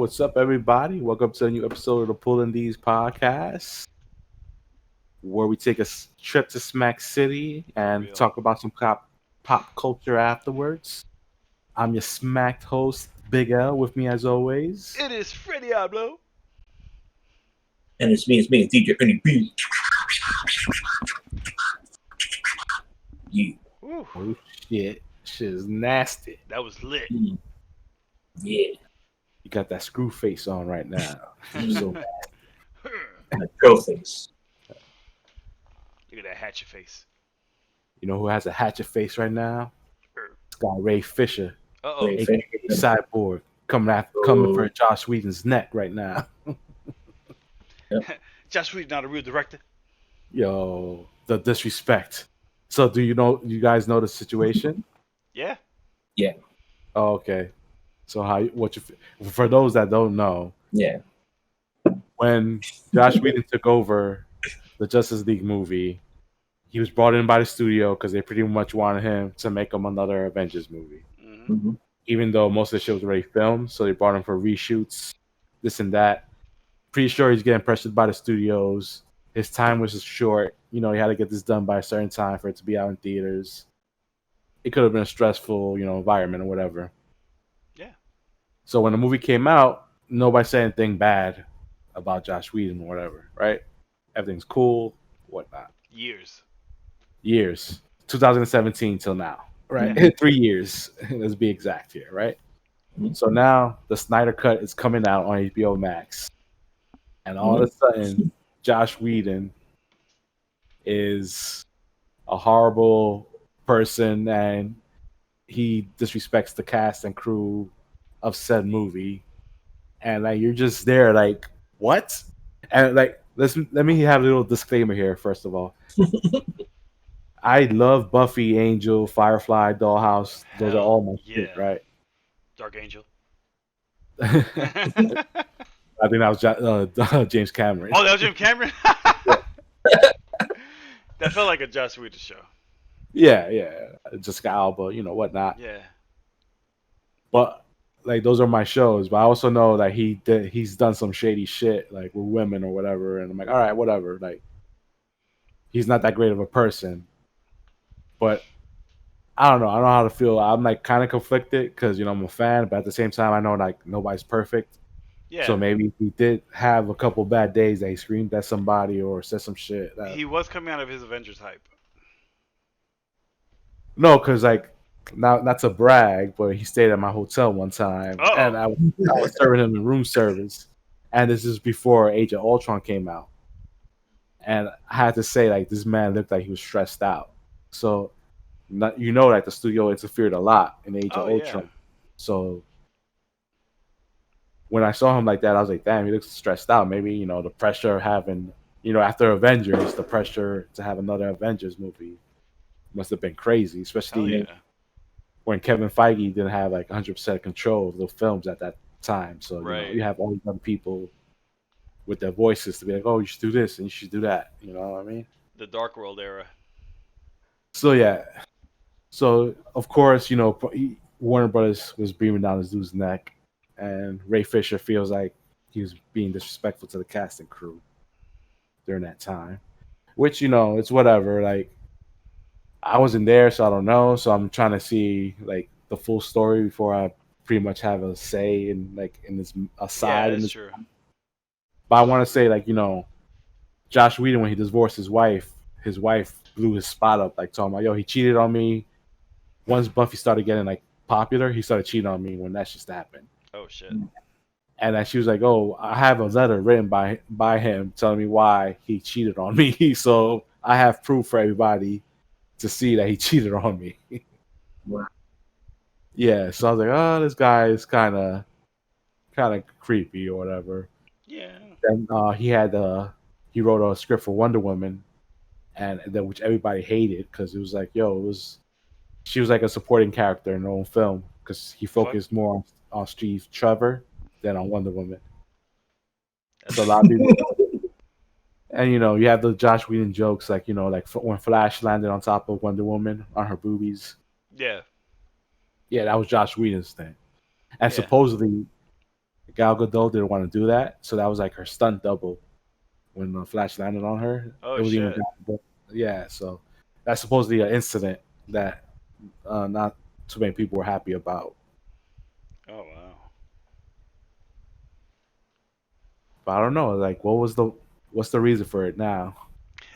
what's up, everybody? Welcome to a new episode of the Pulling These podcast, where we take a trip to Smack City For and real. talk about some pop culture afterwards. I'm your smacked host, Big L, with me as always. It is Freddy Diablo. And it's me, DJ Ernie B. Yeah, Woo, Oh shit is nasty. that was lit. yeah. You got that screw face on right now. So Look And a girl face. at that hatchet face. you know who has a hatchet face right now? Er. This guy Ray Fisher, Uh-oh. Ray aka Cyborg, coming for Josh Whedon's neck right now. Josh Whedon not a real director. Yo, the disrespect. So do you guys know the situation? Yeah. Oh, okay. So for those that don't know, Yeah. when Josh Whedon took over the Justice League movie, he was brought in by the studio because they pretty much wanted him to make him another Avengers movie. hmm Mm-hmm. Even though most of the shit was already filmed, so they brought him for reshoots, this and that. Pretty sure he's getting pressured by the studios. His time was short. You know, he had to get this done by a certain time for it to be out in theaters. It could have been a stressful, environment or whatever. Yeah. So when the movie came out, nobody said anything bad about Josh Whedon or whatever, right? Everything's cool, whatnot. Years. Years. 2017 till now, right? Yeah. 3 years, let's be exact here, right? Mhm. So now the Snyder Cut is coming out on HBO Max. And all of a sudden, Josh Whedon is a horrible person and he disrespects the cast and crew of said movie. And like you're just there like, what? And like let me have a little disclaimer here, first of all. I love Buffy, Angel, Firefly, Dollhouse. Those are Hell all my shit, yeah. right? Dark Angel. I think that was James Cameron. Oh, that was Jim Cameron? That felt like a Josh Whedon show. Yeah. Jessica Alba, whatnot. Yeah. But like those are my shows. But I also know that he's done some shady shit like with women or whatever. And I'm like, all right, whatever. Like he's not that great of a person. But I don't know. I don't know how to feel. I'm like kind of conflicted because I'm a fan, but at the same time, I know like nobody's perfect. Yeah. So maybe he did have a couple bad days that he screamed at somebody or said some shit. He was coming out of his Avengers hype. No, because like not to brag, but he stayed at my hotel one time, Uh-oh. and I was serving him in room service, and this is before Age of Ultron came out, and I had to say like this man looked like he was stressed out. So, like the studio interfered a lot in Age of Oh, yeah. Ultron. So when I saw him like that, I was like, damn, he looks stressed out. Maybe the pressure of having after Avengers, the pressure to have another Avengers movie must have been crazy, Hell especially yeah. when Kevin Feige didn't have like 100% control of the films at that time. So Right. you have all these other people with their voices to be like, oh, you should do this and you should do that. You know what I mean? The Dark World era. So yeah. So of course, Warner Brothers was beaming down this dude's neck, and Ray Fisher feels like he was being disrespectful to the cast and crew during that time. Which it's whatever. Like I wasn't there, so I don't know. So I'm trying to see like the full story before I pretty much have a say in this Yeah, aside. that's true. But I want to say Josh Whedon, when he divorced his wife blew his spot up, like talking about, yo, he cheated on me. Once Buffy started getting like popular, he started cheating on me when that just happened. Oh, shit. And then she was like, oh, I have a letter written by him telling me why he cheated on me. So I have proof for everybody to see that he cheated on me. Wow. Yeah, so I was like, oh, this guy is kind of creepy or whatever. Yeah. Then he wrote a script for Wonder Woman, and then which everybody hated because it was like, she was like a supporting character in her own film because he focused more on Steve Trevor than on Wonder Woman. So a lot of people, and you have the Josh Whedon jokes like when Flash landed on top of Wonder Woman on her boobies. Yeah. Yeah, that was Josh Whedon's thing. And Yeah. supposedly, Gal Gadot didn't want to do that, so that was like her stunt double when the Flash landed on her. Oh, it was even shit. Gal Gadot. Yeah, so that's supposedly an incident that not too many people were happy about. Oh wow. But I don't know, like, what's the reason for it now?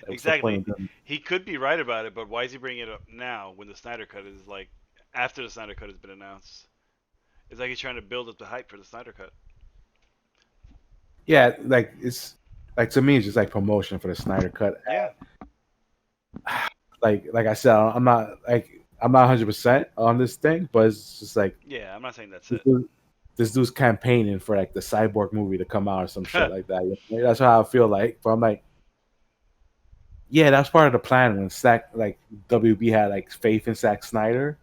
Like, what's the Exactly. point of them? He could be right about it, but why is he bringing it up now when the Snyder Cut is like after the Snyder Cut has been announced? It's like he's trying to build up the hype for the Snyder Cut. Yeah, like it's like to me, it's just like promotion for the Snyder Cut. Yeah. Like I said, I'm not 100% on this thing, but it's just like Yeah, I'm not saying that's this, it. dude- this dude's campaigning for like the Cyborg movie to come out or some shit like that. That's how I feel like. But I'm like, yeah, that's part of the plan when WB had like faith in Zack Snyder,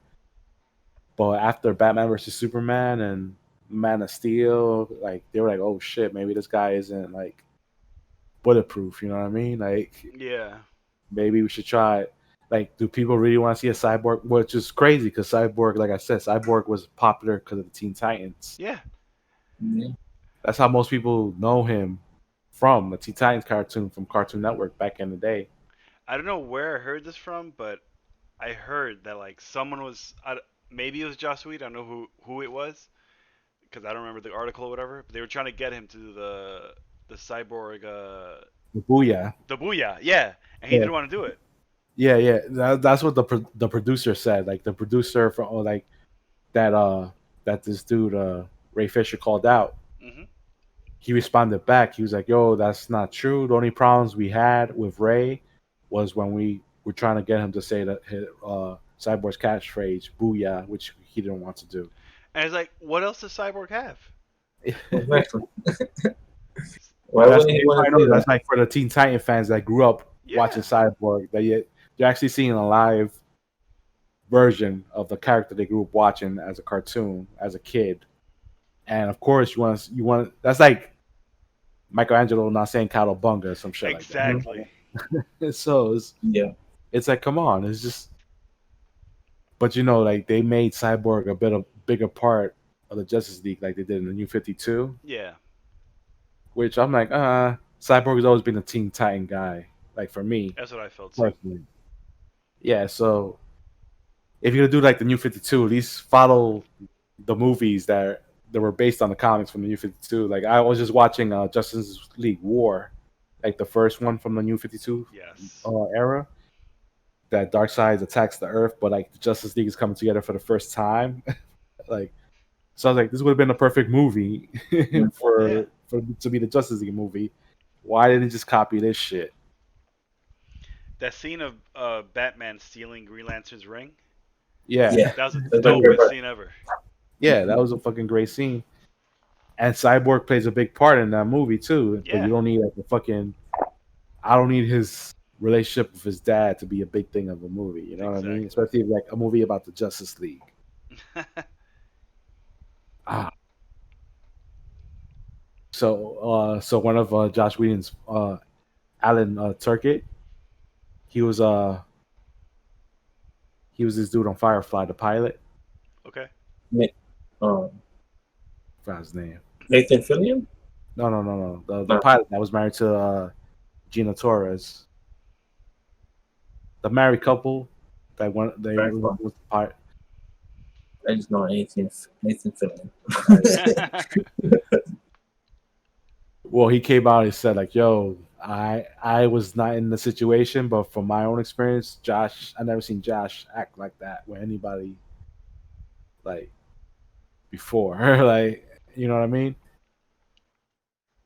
but after Batman versus Superman and Man of Steel, like they were like, oh shit, maybe this guy isn't like bulletproof. You know what I mean? Like Yeah. maybe we should try it. Like, do people really want to see a Cyborg? Which is crazy because Cyborg, like I said, Cyborg was popular because of the Teen Titans. Yeah. Yeah. That's how most people know him from the Teen Titans cartoon from Cartoon Network back in the day. I don't know where I heard this from, but I heard that like someone was maybe it was Joss Whedon. I don't know who it was because I don't remember the article or whatever. But they were trying to get him to do the cyborg Booyah. the booyah, yeah, and he Yeah. didn't want to do it. Yeah. That's what the producer said. Like the producer from like that this dude Ray Fisher called out. Hmm. He responded back. He was like, "Yo, that's not true. The only problems we had with Ray was when we were trying to get him to say that Cyborg's catchphrase "Booyah," which he didn't want to do." And it's like, what else does Cyborg have? Exactly. Why That's, wouldn't he want I to know, do that's that? like for the Teen Titan fans that grew up Yeah. watching Cyborg. That you're actually seeing a live version of the character they grew up watching as a cartoon as a kid. And of course, you want that's like Michelangelo not saying Cowabunga or some shit Exactly. like that. So Yeah. it's like, come on, it's just. But you know, like they made Cyborg a bit of bigger part of the Justice League, like they did in the New 52. Yeah. Which I'm like, Cyborg has always been a Teen Titan guy. Like for me That's what I felt too. personally, yeah. So if you're gonna do like the New 52, at least follow the movies that were based on the comics from the New 52. Like I was just watching Justice League War, like the first one from the New 52 Yes. era. That Darkseid attacks the Earth, but like the Justice League is coming together for the first time. Like, so I was like, this would have been a perfect movie for to be the Justice League movie. Why didn't they just copy this shit? That scene of Batman stealing Green Lantern's ring. Yeah, Yeah. That was the That's my favorite dopest part. scene ever. yeah, that was a fucking great scene. And Cyborg plays a big part in that movie too. But Yeah. you don't need like the fucking. I don't need his relationship with his dad to be a big thing of a movie. You know what I mean? Exactly. Especially like a movie about the Justice League. Ah. So one of Josh Whedon's Alan Turkett, he was this dude on Firefly, the pilot. Okay. Um, Forgot his name. Nathan Fillion? No. The No. pilot that was married to Gina Torres. The married couple that Firefly. was the pilot. I just know Nathan Fillion. Well, he came out and said like, "Yo, I was not in the situation, but from my own experience, Josh, I never seen Josh act like that with anybody like before. Like, you know what I mean?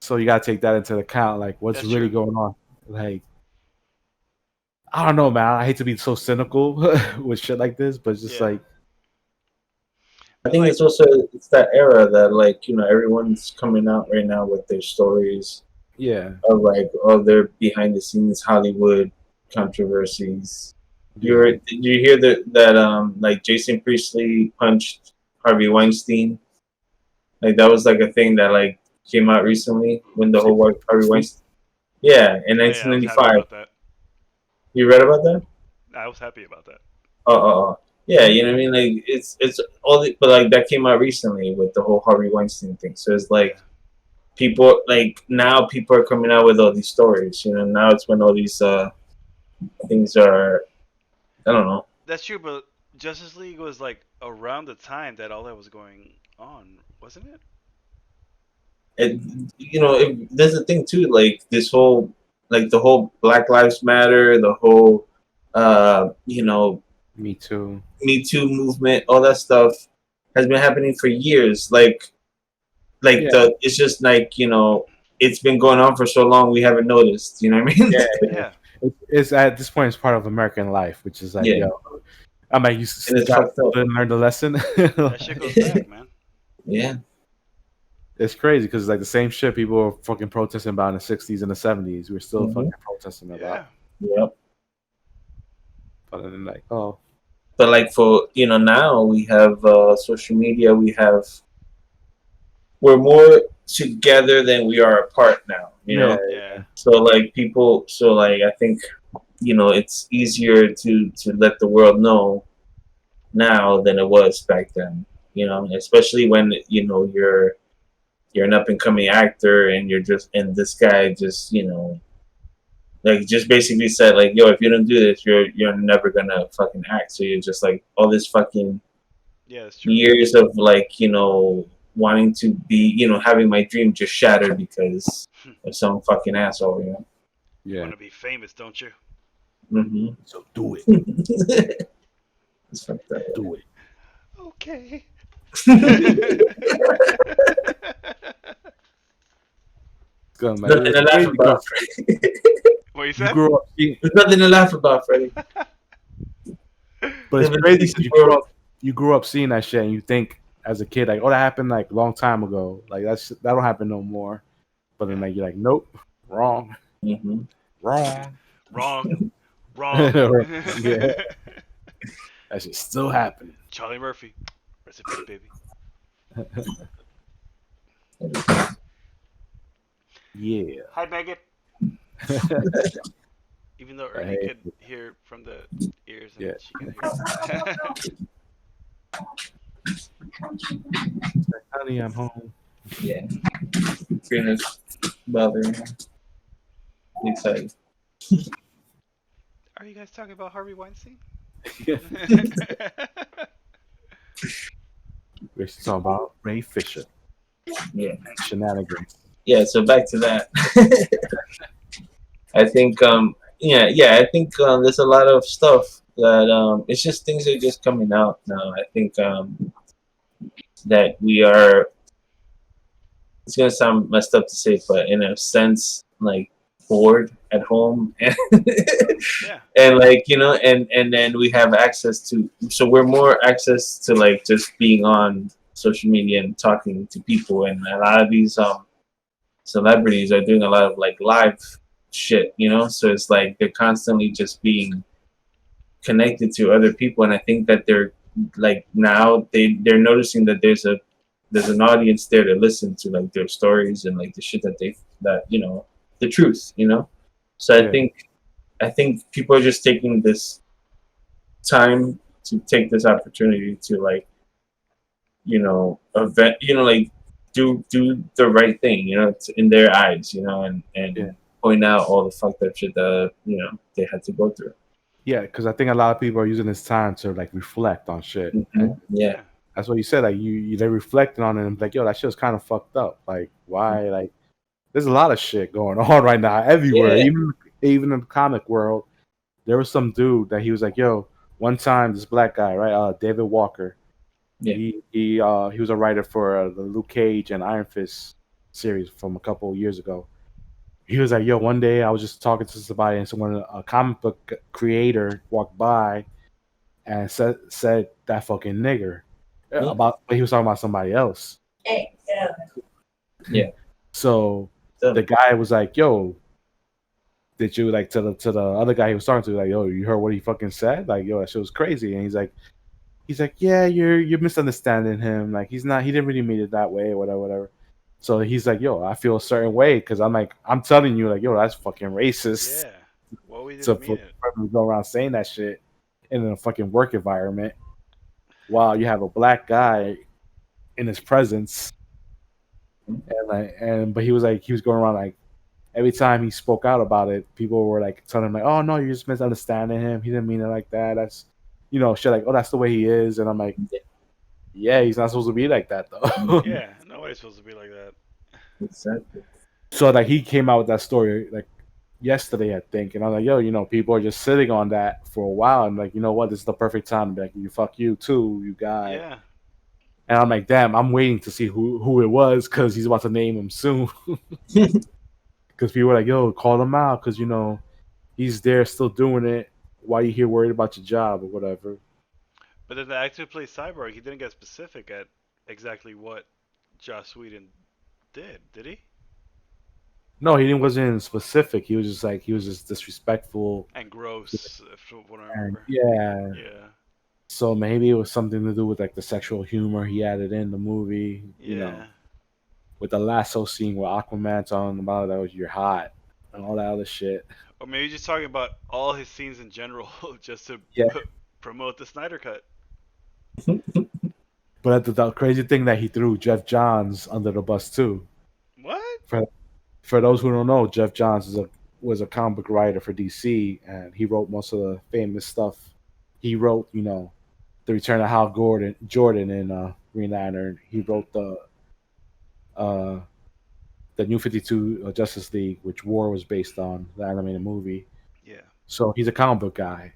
So you gotta take that into account. Like, what's That's really true. going on? Like, I don't know, man. I hate to be so cynical with shit like this, but it's just Yeah. like, I think it's also it's that era that like everyone's coming out right now with their stories yeah, of like all their behind the scenes Hollywood controversies. Did you hear that like Jason Priestley punched Harvey Weinstein? Like that was like a thing that like came out recently when the whole Harvey Weinstein. Yeah, in Yeah, I was happy 1995. about that. You read about that? I was happy about that. Oh. Yeah, you know what I mean. Like it's all, but like that came out recently with the whole Harvey Weinstein thing. So it's like Yeah. people like now people are coming out with all these stories. You know, now it's when all these things are. I don't know. That's true, but Justice League was like around the time that all that was going on, wasn't it? It, there's a thing too. Like this whole, like the whole Black Lives Matter, the whole, Me too. Me Too movement, all that stuff has been happening for years. Like Yeah. it's just like it's been going on for so long we haven't noticed. You know what I mean? Yeah. Yeah. It's at this point it's part of American life, which is like, Yeah. yo, I'm like, you And it's got fucked up. to learn the lesson. That shit goes back, man. Yeah. It's crazy because like the same shit people were fucking protesting about in the '60s and the '70s, we're still Mhm. fucking protesting about. Yeah. Yep. But then like, oh, But like for now we have social media. We're more together than we are apart now. You know. Yeah. So like people. So like I think it's easier to let the world know now than it was back then. Especially when you're an up and coming actor and and this guy just like just basically said like, yo, if you don't do this, you're never gonna fucking act. So you're just like all this fucking Yeah, that's true. years of like wanting to be having my dream just shattered because of some fucking asshole. You yeah. want to be famous, don't you? Mm-hmm. So do it, It's fucked up. do it. Okay. Good, man. Nothing to It's laugh crazy about, because Freddie. What you you said? grew up seeing, There's nothing to laugh about, Freddie. but it's Living crazy decent because world. you grew up seeing that shit and you think as a kid like, oh, that happened like a long time ago. Like that don't happen no more. But then like you're like, nope, wrong, Mm-hmm. wrong. Wrong. Wrong. Yeah, that shit's still happening. Charlie Murphy. Rest in peace, baby. Yeah. Hi, Megan. Even though Ernie Hey. could hear from the ears and Yeah. she can hear. Honey, I'm home. Yeah. Trina's bothering her. Excited. Are you guys talking about Harvey Weinstein? Yeah. We're talking about Ray Fisher. Yeah. Shenanigans. Yeah, so back to that. I think I think there's a lot of stuff that it's just things are just coming out now. I think that we are, it's gonna sound messed up to say, but in a sense, like bored at home and Yeah. and like and then we have access to, so we're more access to like just being on social media and talking to people, and a lot of these celebrities are doing a lot of like live shit, so it's like they're constantly just being connected to other people, and I think that they're like now they're noticing that there's an audience there to listen to like their stories and like the shit that the truth, so Yeah. I think people are just taking this time to take this opportunity to like event, like do the right thing, in their eyes, and Yeah. point out all the fucked up shit that they had to go through. Yeah, because I think a lot of people are using this time to like reflect on shit. Mhm. Yeah. That's what you said. Like they're reflecting on it and like, yo, that shit's kind of fucked up. Like, why? Like, there's a lot of shit going on right now everywhere. Yeah. Even in the comic world, there was some dude that he was like, yo, one time this black guy, right? David Walker. Yeah. He was a writer for the Luke Cage and Iron Fist series from a couple of years ago. He was like, yo, one day I was just talking to somebody and a comic book creator walked by and said that fucking nigger about, but he was talking about somebody else. Yeah. So the guy was like, yo, did you like to the other guy he was talking to, like, yo, you heard what he fucking said? Like, yo, that shit was crazy. And he's like, yeah, you're misunderstanding him. Like, he didn't really mean it that way or whatever. So he's like, yo, I feel a certain way because I'm telling you, like, yo, that's fucking racist. Yeah. Well, we So didn't mean it. for go around saying that shit in a fucking work environment. wow, you have a black guy in his presence, but he was going around like every time he spoke out about it, people were like telling him like, "Oh no, you're just misunderstanding him. He didn't mean it like that. That's shit like, oh, that's the way he is." And I'm like, yeah, he's not supposed to be like that though. Yeah, nobody's supposed to be like that. Exactly. So like he came out with that story like yesterday, I think, and I was like, yo, people are just sitting on that for a while, and like, you know what, this is the perfect time to be like, you fuck you too, you guy. Yeah. And I'm like, damn, I'm waiting to see who it was because he's about to name him soon. Because people were like, yo, call him out because he's there still doing it. Why you here worried about your job or whatever? But then the actor who plays Cyborg, he didn't get specific at exactly what Joss Whedon did he? No, he wasn't specific. He was just disrespectful. And gross, if what I And remember. yeah. Yeah. So maybe it was something to do with like the sexual humor he added in the movie. Yeah. With the lasso scene where Aquaman's on about that was you're hot and all that other shit. Or maybe just talking about all his scenes in general, just to Yeah. promote the Snyder Cut. But the crazy thing that he threw Jeff Johns under the bus too. What? For those who don't know, Jeff Johns was a comic book writer for DC, and he wrote most of the famous stuff. He wrote, The Return of Hal Jordan in Green Lantern. He wrote the New 52 Justice League, which War was based on, the animated movie. Yeah. So he's a comic book guy.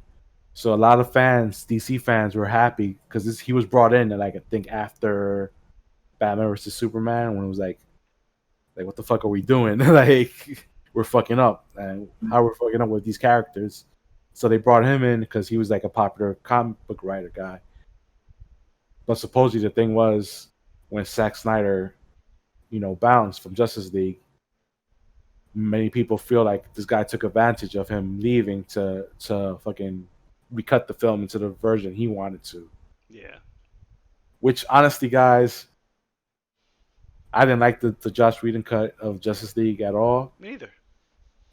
So a lot of fans, DC fans, were happy because he was brought in, like I think after Batman vs Superman, when it was like what the fuck are we doing? Like we're fucking up, and how we're fucking up with these characters. So they brought him in because he was like a popular comic book writer guy. But supposedly the thing was when Zack Snyder, bounced from Justice League, many people feel like this guy took advantage of him leaving to fucking recut the film into the version he wanted to. Yeah. Which honestly, guys, I didn't like the Joss Whedon cut of Justice League at all. Me neither.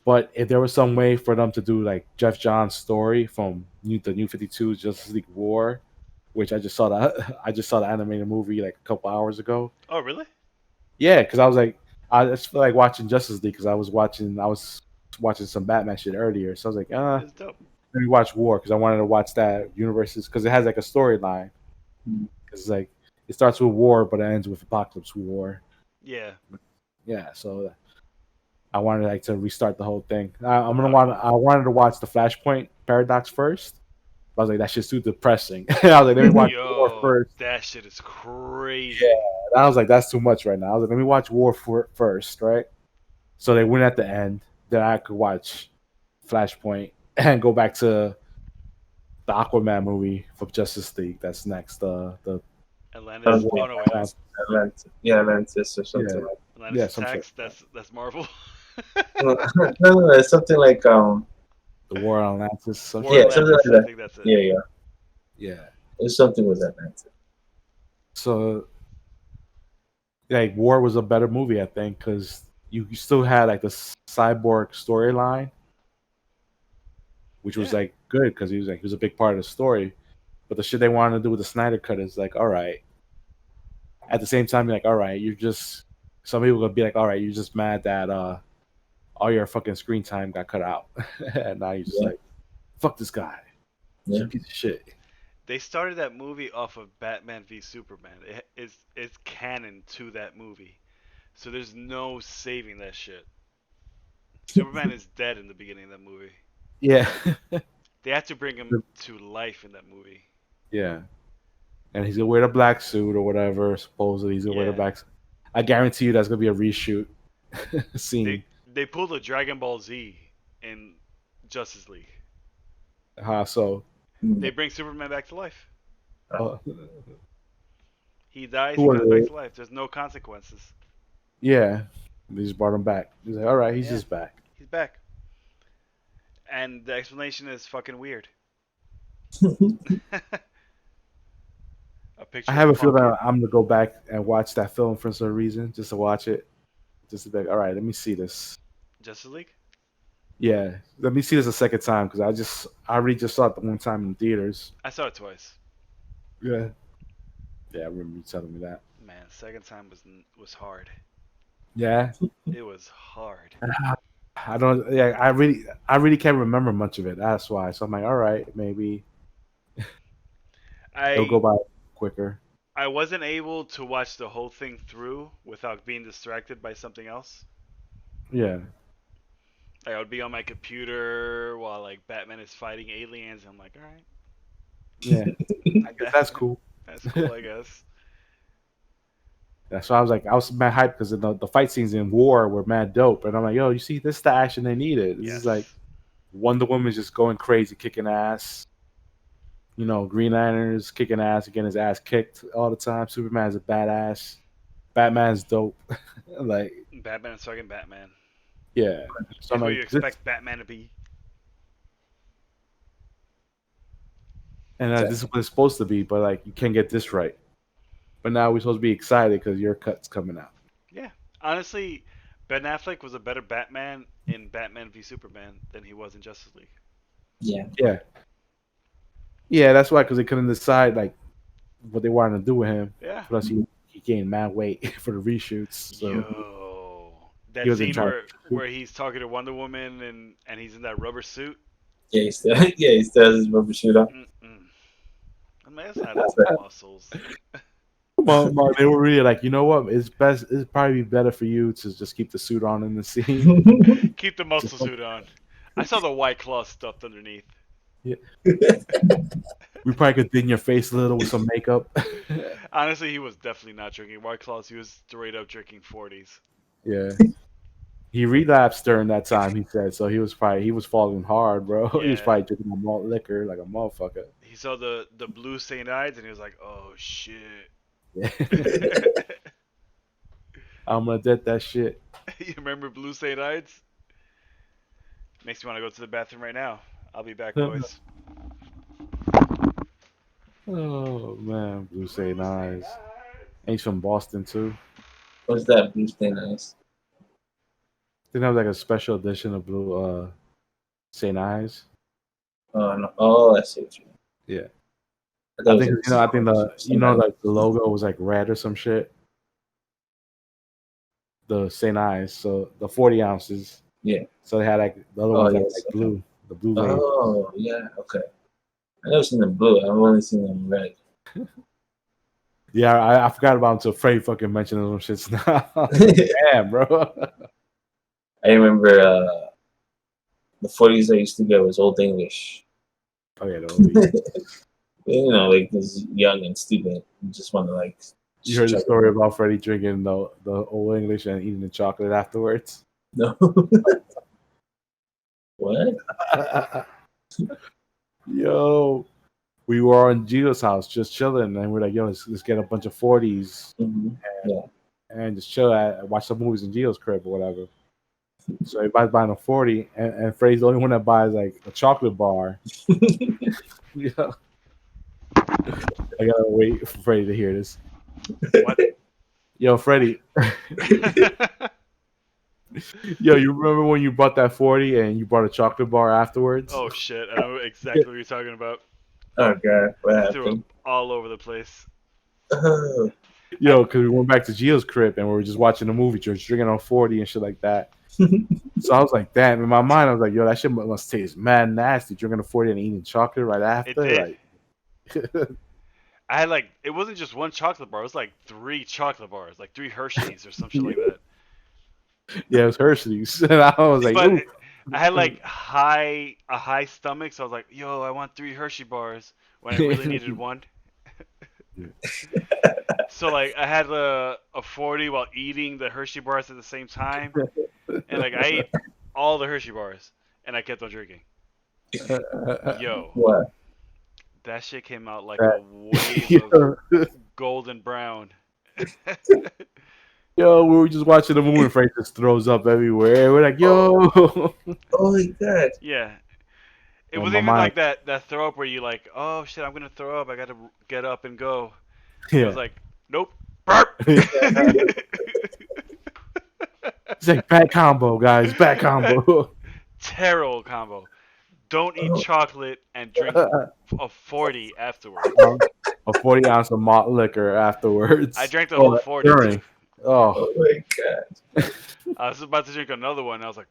But if there was some way for them to do like Jeff Johns' story from the New 52 Justice League War, which I just saw the animated movie like a couple hours ago. Oh, really? Yeah, because I just feel like watching Justice League because I was watching some Batman shit earlier, so I was like, It's dope. let me watch War because I wanted to watch that universes because it has like a storyline. Because like it starts with War, but it ends with Apocalypse War. Yeah. Yeah, so I wanted like to restart the whole thing. I wanted to watch the Flashpoint Paradox first. I was like, that shit's too depressing. I was like, let me watch War first. That shit is crazy. Yeah, and I was like, that's too much right now. I was like, let me watch War first, right? So they win at the end. Then I could watch Flashpoint and go back to the Aquaman movie from Justice League. That's next. The Atlantis. War. Oh no, wait. Atlantis or something like. Atlantis some Attacks. shit. That's Marvel. No, it's something like The War on Atlantis. War yeah, Atlantis, something like I that. think that's it. Yeah. It's something with Atlantis. So, like, War was a better movie, I think, because you still had like the cyborg storyline, which was like good because he was a big part of the story. But the shit they wanted to do with the Snyder Cut is like, all right. At the same time, you're like, all right, some people gonna be like, all right, you're just mad that all your fucking screen time got cut out, and now you're just like, fuck this guy, he's a piece of shit. They started that movie off of Batman v Superman. It's canon to that movie, so there's no saving that shit. Superman is dead in the beginning of that movie. Yeah. They had to bring him to life in that movie. Yeah. And he's gonna wear the black suit or whatever. Supposedly he's gonna wear the black suit. I guarantee you that's gonna be a reshoot scene. They pulled a Dragon Ball Z in Justice League. How so? They bring Superman back to life. Uh, He dies, he comes back to life. There's no consequences. Yeah. They just brought him back. He's like, all right, he's just back. He's back. And the explanation is fucking weird. I have a feeling I'm gonna go back and watch that film for some reason, just to watch it. Just to be like, all right, let me see this. Justice League? Yeah, let me see this a second time because I already just saw it the one time in theaters. I saw it twice. Yeah, Yeah, I remember you telling me that. Man, second time was hard. Yeah, It was hard. I don't. Yeah, I really can't remember much of it. That's why. So I'm like, all right, maybe it'll go I by quicker. I wasn't able to watch the whole thing through without being distracted by something else. Yeah, Like I would be on my computer while like Batman is fighting aliens. I'm like, all right, yeah. I guess that's cool. that's cool, I guess. That's why I was mad hyped because the fight scenes in War were mad dope, and I'm like, yo, you see, this is the action they needed. This Yes. is like Wonder Woman's just going crazy, kicking ass. Green Lantern's kicking ass, getting his ass kicked all the time. Superman's a badass. Batman's dope. Like, Batman is fucking Batman. yeah. So I'm That's what you like, expect Batman to be. this is what it's supposed to be, but like, you can't get this right. But now we're supposed to be excited because your cut's coming out. Yeah. Honestly, Ben Affleck was a better Batman in Batman v Superman than he was in Justice League. Yeah. Yeah. Yeah, that's why, because they couldn't decide like what they wanted to do with him. Yeah. Plus, he gained mad weight for the reshoots. So Yo. That He was in scene charge. where he's talking to Wonder Woman and he's in that rubber suit. Yeah, he still has his rubber suit on. Mm-mm. I'm like, that's not his muscles. well, they were really like, you know what? It's probably better for you to just keep the suit on in the scene. Keep the muscle suit on. I saw the White Claw stuffed underneath. We probably could thin your face a little with some makeup. Honestly, he was definitely not drinking White Claws. He was straight up drinking 40s. Yeah. He relapsed during that time, he said. So he was falling hard, bro. He was Yeah. probably drinking a malt liquor like a motherfucker. He saw the blue St. Ides and he was like, oh shit. Yeah. I'm gonna dead that shit. You remember blue St. Ides? Makes me want to go to the bathroom right now. I'll be back, boys. Oh man, Blue St. Eyes. And he's from Boston too. What's that blue thing nice? Didn't have like a special edition of Blue St. Eyes. Oh no! Oh, I see what you mean. Yeah. thought I it think was like like the logo was like red or some shit. The St. Eyes, so the 40 ounces. Yeah. So they had like the other ones that were yes. like blue, the blue label. Oh yeah, okay. I never seen them blue. I've only seen them red. Yeah, I forgot about him until Freddie fucking mentioned those shits now. Damn, bro. I remember the 40s I used to get was Old English. Oh yeah, the You know, like this young and stupid. You just want to like. you heard the check story it out. about Freddie drinking the Old English and eating the chocolate afterwards. No. What? Yo, we were on Gio's house just chilling, and we're like, yo, let's get a bunch of 40s Mhm. and just chill watch some movies in Gio's crib or whatever. So everybody's buying a 40, and Freddie's the only one that buys like a chocolate bar. Yeah. I gotta wait for Freddie to hear this. What? Yo, Freddie. Yo, you remember when you bought that 40 and you bought a chocolate bar afterwards? Oh shit, I know exactly what you're talking about. Oh god, what I threw happened? up all over the place. Oh, Yo, because we went back to Gio's crib and we were just watching a movie, just drinking on 40 and shit like that. So I was like, damn, in my mind, I was like, yo, that shit must taste mad nasty, drinking a 40 and eating chocolate right after. did. Like, I had like, it wasn't just one chocolate bar, it was like 3 chocolate bars, like 3 Hershey's or some shit like that. yeah, it was Hershey's. And I was like, But ooh. I had like a high stomach, so I was like, yo, I want 3 Hershey bars when I really needed one. So like I had a 40 while eating the Hershey bars at the same time, and like I ate all the Hershey bars, and I kept on drinking. Yo, what? that shit came out like a wave of golden brown. Yo, we were just watching the movie and Frank just throws up everywhere. We're like, yo. Oh my god. Yeah. It Oh, wasn't my even like that throw up where you like, oh shit, I'm gonna throw up, I gotta get up and go. It Yeah. was like, nope, burp. It's like bad combo, guys. Bad combo. Terrible combo. Don't eat chocolate and drink a 40 afterwards. a 40 ounce of malt liquor afterwards. I drank the whole 40. during. Oh, Oh my god. I was about to drink another one. I was like,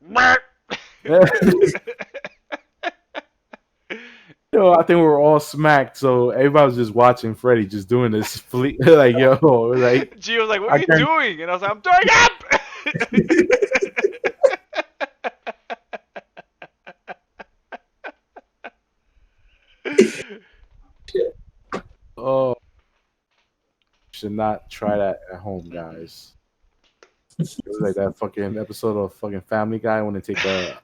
yo, I think we were all smacked. So everybody was just watching Freddie just doing this. Like, yo, like G was like, what I are you can't- doing? And I was like, I'm throwing up! oh, should not try that at home, guys. It was like that fucking episode of fucking Family Guy when they take the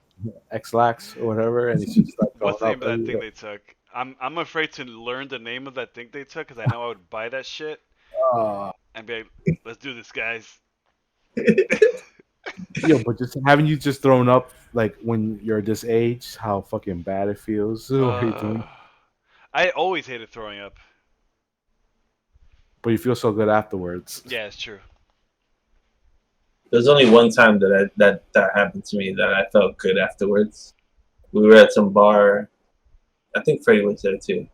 X-Lax or whatever, and it's just like What's the going name of that up thing they took? I'm afraid to learn the name of that thing they took because I know I would buy that shit and be like, let's do this, guys. Yo, but just haven't you just thrown up like when you're this age? How fucking bad it feels. What are you doing? I always hated throwing up. But you feel so good afterwards. Yeah, it's true. There's only one time that happened to me that I felt good afterwards. We were at some bar. I think Freddie was there too.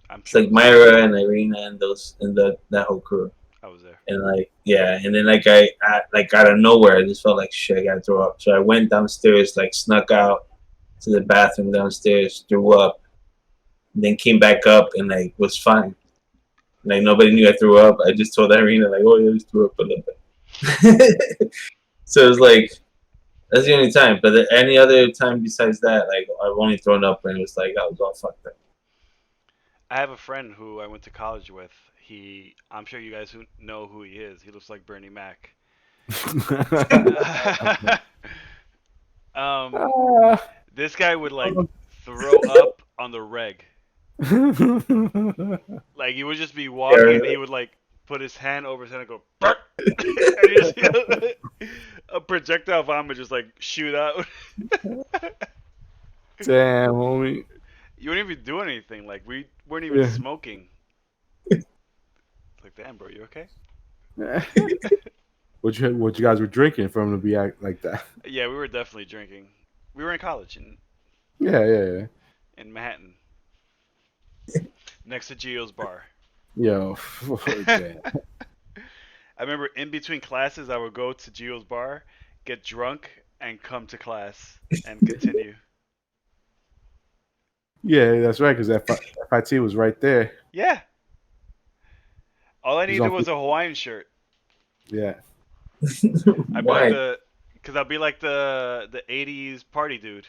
I'm It's sure like Myra and Irina and that whole crew. I was there. And like yeah, and then like I like out of nowhere I just felt like shit, I gotta throw up. So I went downstairs, like snuck out to the bathroom downstairs, threw up, and then came back up and like was fine. Like nobody knew I threw up. I just told Irina like, oh yeah, I just threw up a little bit. So it was like that's the only time. But any other time besides that, like I've only thrown up and it was like I was all fucked up. I have a friend who I went to college with. I'm sure you guys know who he is. He looks like Bernie Mac. This guy would like throw up on the reg. Like he would just be walking and he would like put his hand over his head and go "Burp!" and you just see a projectile vomit just like shoot out. Damn, homie. You wouldn't even do anything. Like we weren't even smoking. It's like, damn, bro, you okay? What you guys were drinking for him to be like that? Yeah, we were definitely drinking. We were in college Yeah. in Manhattan, next to Gio's bar. Yo, damn. I remember in between classes, I would go to Gio's bar, get drunk, and come to class and continue. Yeah, that's right. Because FIT was right there. Yeah. All I He's needed on- was a Hawaiian shirt. Yeah. I'd be Why? like because I'll be like the '80s party dude.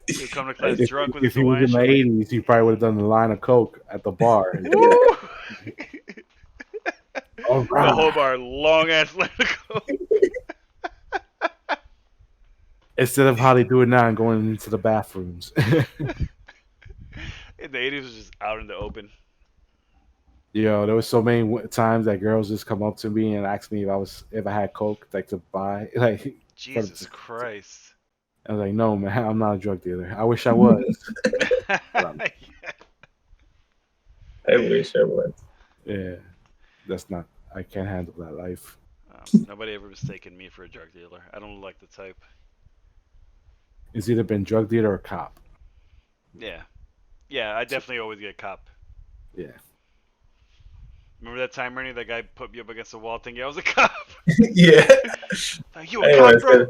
He'd come to class drunk with If his he was Hawaiian in the shirt. '80s, he probably would have done the line of coke at the bar. Woo! All The whole right. bar, long ass line of coke. Instead of how they do it now and going into the bathrooms. In the '80s, it was just out in the open. Yo, there was so many times that girls just come up to me and ask me if I had coke like to buy. Like Jesus Christ. I was like, no, man, I'm not a drug dealer. I wish I was. I wish I was. Yeah, that's not. I can't handle that life. Nobody ever mistaken me for a drug dealer. I don't look like the type. It's either been drug dealer or cop. Yeah. Yeah, I definitely always get cop. Yeah. Remember that time, Ernie, that guy put me up against the wall thinking I was a cop? Yeah. Like, you a cop, bro?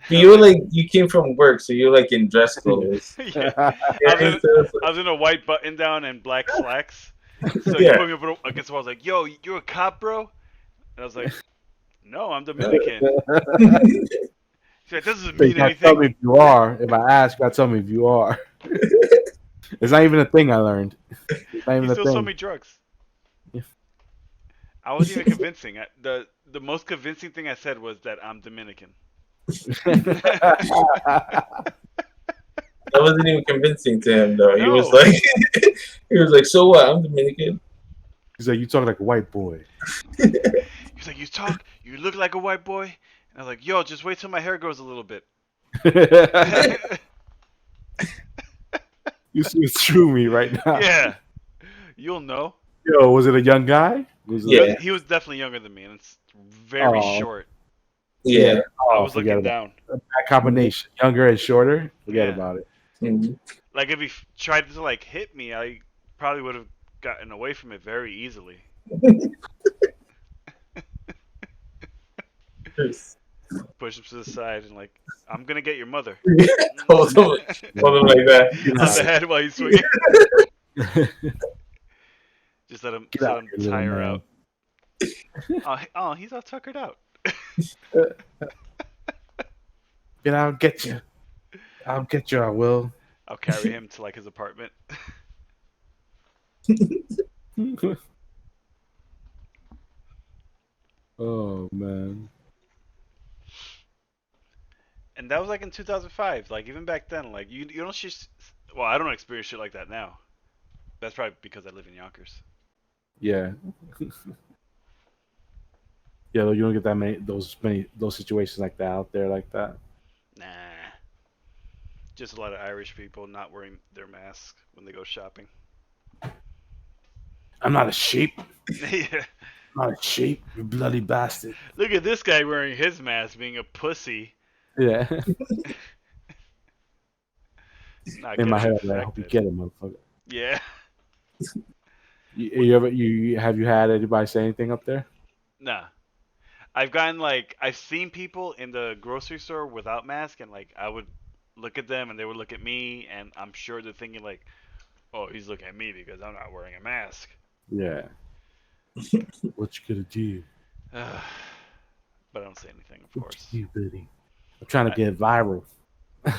You were like you came from work, so you're like in dress clothes. Yeah. Yeah, I was in a white button down and black slacks. So he Yeah. put me up against the wall. I was like, yo, you're a cop, bro? And I was like, no, I'm Dominican. He's like, that doesn't You mean gotta tell me anything. if you are. If I ask, you gotta tell me if you are. It's not even a thing I learned. It's not He even a still thing. sold me drugs. Yeah. I wasn't even convincing. The most convincing thing I said was that I'm Dominican. That wasn't even convincing to him though. He No. was like he was like, so what? I'm Dominican. He's like, you talk like a white boy. He's like, you look like a white boy. And I was like, yo, just wait till my hair grows a little bit. You see through me right now. Yeah. You'll know. Yo, was it a young guy? Was it Yeah. He was definitely younger than me, and it's very Oh. short. Yeah. Oh, I was forget looking about down. that combination. Younger and shorter. Forget Yeah. about it. Mhm. Like if he tried to like hit me, I probably would have gotten away from it very easily. Push him to the side and like, I'm gonna get your mother. Hold him like that. On the head while he's swinging. Just let him here, tie little her man. out. Oh, he's all tuckered out. Get out, get you. I'll get you. I will. I'll carry him to like his apartment. Oh man. And that was like in 2005. Like even back then, like you don't just. Well, I don't experience shit like that now. That's probably because I live in Yonkers. Yeah. Yeah, you don't get that many those situations like that out there like that. Nah. Just a lot of Irish people not wearing their masks when they go shopping. I'm not a sheep. Yeah. I'm not a sheep, you bloody bastard. Look at this guy wearing his mask, being a pussy. Yeah. Not In my getting head, I hope you infected. get it, motherfucker. Yeah. You ever have you had anybody say anything up there? Nah. I've seen people in the grocery store without mask, and like I would look at them and they would look at me, and I'm sure they're thinking like, oh, he's looking at me because I'm not wearing a mask. Yeah. What you gonna do? But I don't say anything, of What course. you do, buddy? I'm trying to get viral.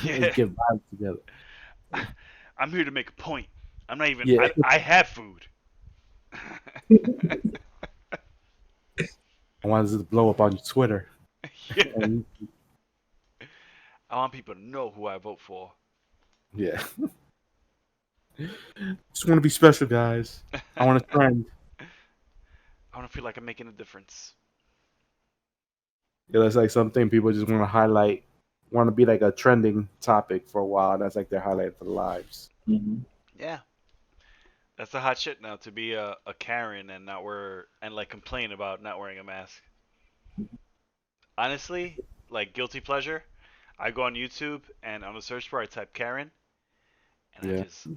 Yeah. Let's get viral together. I'm here to make a point. I'm not even. Yeah. I have food. I wanted to blow up on your Twitter. Yeah. And, I want people to know who I vote for. yeah. Just want to be special, guys. I want to trend. I want to feel like I'm making a difference. Yeah, that's like something people just want to highlight, want to be like a trending topic for a while. That's like their highlight for their lives. Mhm. Yeah. That's the hot shit now, to be a Karen and not wear and like complain about not wearing a mask. Honestly, like guilty pleasure, I go on YouTube and on the search bar I type Karen, and I Yeah. just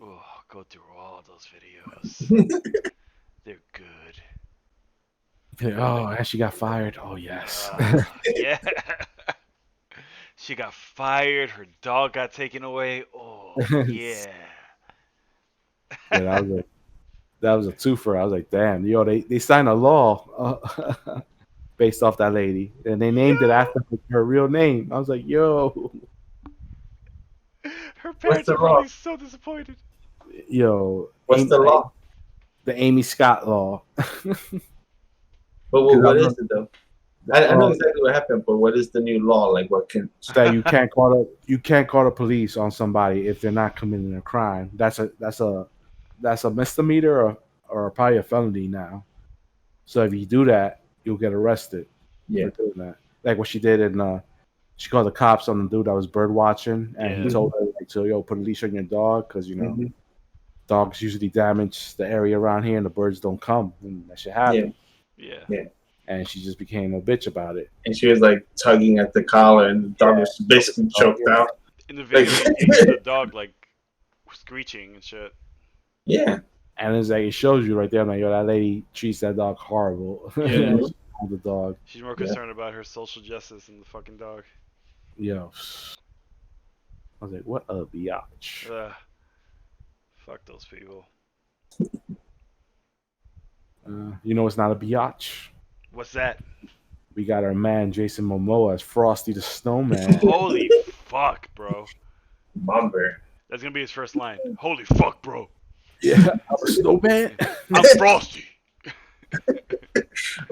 go through all those videos. They're good. Oh, and she got fired. Oh yes. Yeah. She got fired. Her dog got taken away. Oh yeah. Yeah, that was a twofer. I was like, damn, yo, they signed a law based off that lady, and they named it after her real name. I was like, yo, Her parents the are probably law? so disappointed. yo, What's the law? The Amy Scott law. But what is it though? I know Well, exactly what happened, but what is the new law? Like, what can? that you can't call the police on somebody if they're not committing a crime. That's a misdemeanor or probably a felony now. So if you do that, you'll get arrested Yeah. for doing that. Like what she did in she called the cops on the dude that was bird watching, and Yeah. he told her like, "So yo, put a leash on your dog because you know Mhm. dogs usually damage the area around here, and the birds don't come, and that shit happens." Yeah. And she just became a bitch about it. And she was like tugging at the collar, and the dog was basically choked out. In the video, you hear the dog like screeching and shit. Yeah. And it's like it shows you right there, like, yo, that lady treats that dog horrible. Yeah. She killed the dog. She's more concerned about her social justice than the fucking dog. Yo. I was like, what a biatch. Fuck those people. You know it's not a biatch? What's that? We got our man Jason Momoa as Frosty the Snowman. Holy fuck, bro. Bumper. That's gonna be his first line. Holy fuck, bro. Yeah, I'm a snowman. I'm Frosty.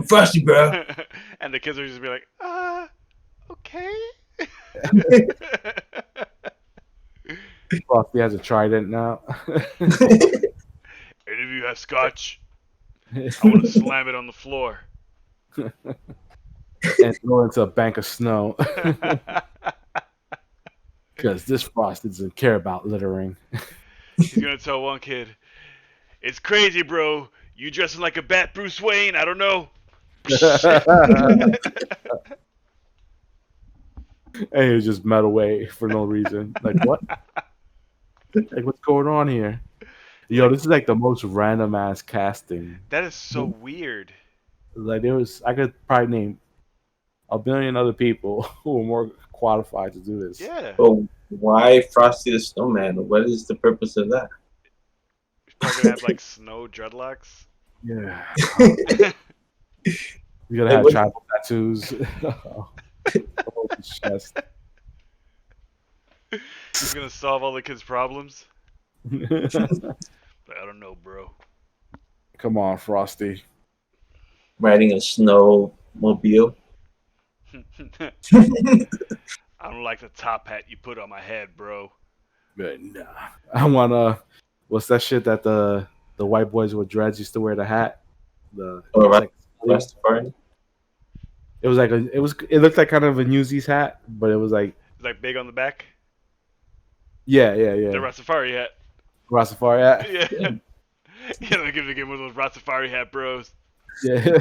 Frosty, bro. And the kids are just be like, okay. Frosty has a trident now. Any of you have scotch? I want to slam it on the floor. And throw into a bank of snow. Because this Frosty doesn't care about littering. He's gonna tell one kid, "It's crazy, bro. You dressing like a bat, Bruce Wayne? I don't know." And he was just mad away for no reason. Like, what? Like, what's going on here? Yo, this is like the most random ass casting. That is so weird. Like I could probably name a billion other people who are more qualified to do this. Yeah. But why Frosty the Snowman? What is the purpose of that? He's probably gonna have like snow dreadlocks. Yeah. He's You gotta Hey, have what- tribal tattoos. Oh, his chest. gonna solve all the kids' problems. But I don't know, bro. Come on, Frosty. Riding a snowmobile. I don't like the top hat you put on my head, bro. But nah. I wanna. What's that shit that the white boys with dreads used to wear? The hat. The Oh, it was Rastafari. it was like it looked like kind of a Newsies hat, but it was like It's like big on the back. yeah The Rastafari hat. Rastafari hat. Yeah. Yeah, they're gonna get one of those Rastafari hat bros. Yeah.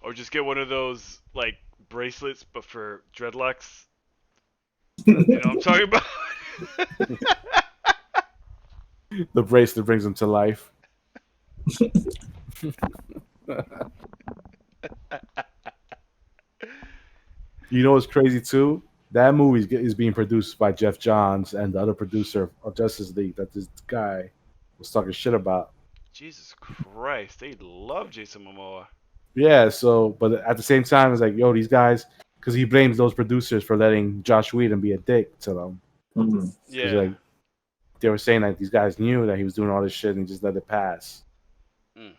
Or just get one of those like bracelets but for dreadlocks. You know what I'm talking about? The bracelet brings him to life. You know what's crazy too? That movie is being produced by Jeff Johns and the other producer of Justice League that this guy was talking shit about. Jesus Christ, they love Jason Momoa. Yeah, so but at the same time, it's like, yo, these guys, because he blames those producers for letting Josh Whedon be a dick to them. Mhm. 'Cause, Yeah. like, they were saying that these guys knew that he was doing all this shit and just let it pass. Mm.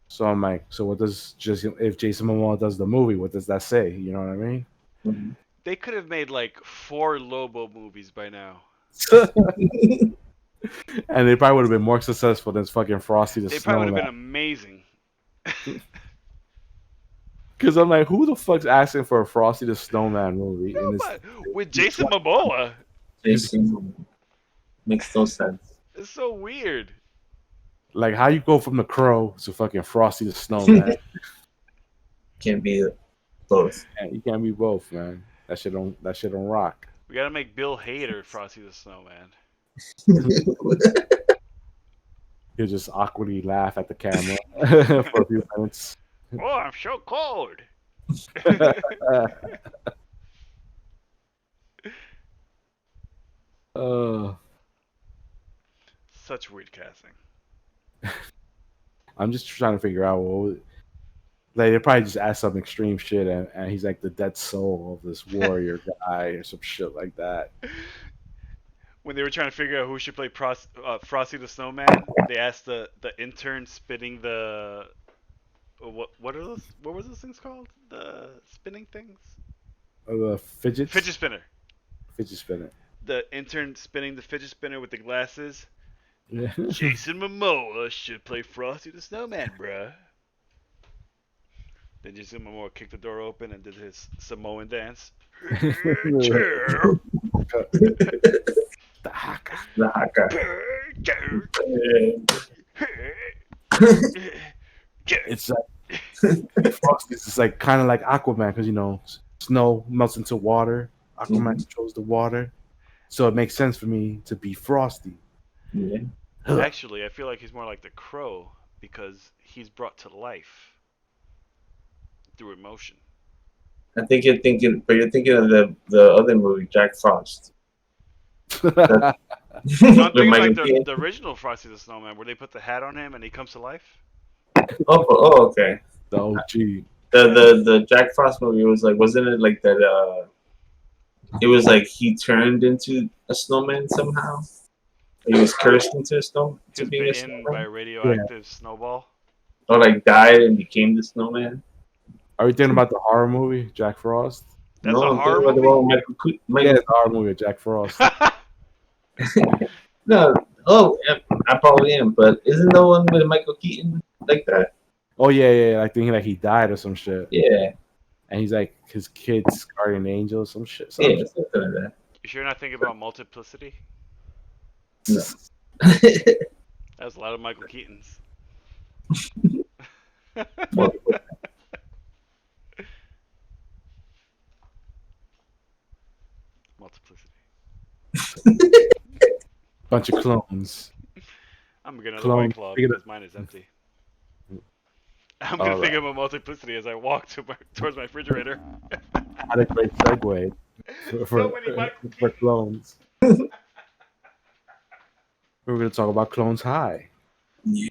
So I'm like, so what does if Jason Momoa does the movie, what does that say? You know what I mean? Mhm. They could have made like 4 Lobo movies by now. And they probably would have been more successful than fucking Frosty the They probably would have been Snowman. amazing. Because I'm like, who the fuck's asking for a Frosty the Snowman movie? No, And it's, but with Jason Momoa, Jason makes no sense. it's so weird. like, how you go from the Crow to fucking Frosty the Snowman? Can't be both. Man, you can't be both, man. That shit don't rock. We gotta make Bill Hader Frosty the Snowman. He'll just awkwardly laugh at the camera for a few minutes. Oh, I'm so cold. Uh, Such weird casting. I'm just trying to figure out like they probably just asked some extreme shit, and he's like the dead soul of this warrior guy or some shit like that. When they were trying to figure out who should play Frosty the Snowman, they asked the intern spinning the what are those? What were those things called? The spinning things? The fidget Spinner. fidget spinner. The intern spinning the fidget spinner with the glasses. Yeah. Jason Momoa should play Frosty the Snowman, bruh. Then Jason Momoa kicked the door open and did his Samoan dance. The haka. The haka. It's like Frosty's just like kind of like Aquaman because snow melts into water. Aquaman controls the water, so it makes sense for me to be Frosty. Yeah. Actually, I feel like he's more like the Crow because he's brought to life through emotion. I think you're thinking of the other movie, Jack Frost. No, I'm With thinking Michael like Keaton. the original Frosty the Snowman, where they put the hat on him and he comes to life. Oh, okay. The OG. The Jack Frost movie was like, wasn't it like that? It was like he turned into a snowman somehow. He was cursed into a snow He to was being a bitten by snowman, a radioactive snowball. or like died and became the snowman. Are you thinking about the horror movie Jack Frost? That's No, a I'm horror thinking about the movie. one with Michael Yeah, it's a horror movie with Jack Frost. No, oh, yeah, I probably am, but isn't the one with Michael Keaton like that? Oh yeah. I think like he died or some shit, Yeah, and he's like his kid's guardian angel or some shit. yeah, something like that. You sure you're not thinking about Multiplicity? No. That was a lot of Michael Keaton's. Multiplicity. Bunch of clones. I'm gonna another Clone- White Claw speaking of- because mine is empty. I'm gonna All think of a multiplicity as I walk towards my refrigerator. What a great segue So for, many Michael for Keaton. clones. We're going to talk about Clones High. Yeah.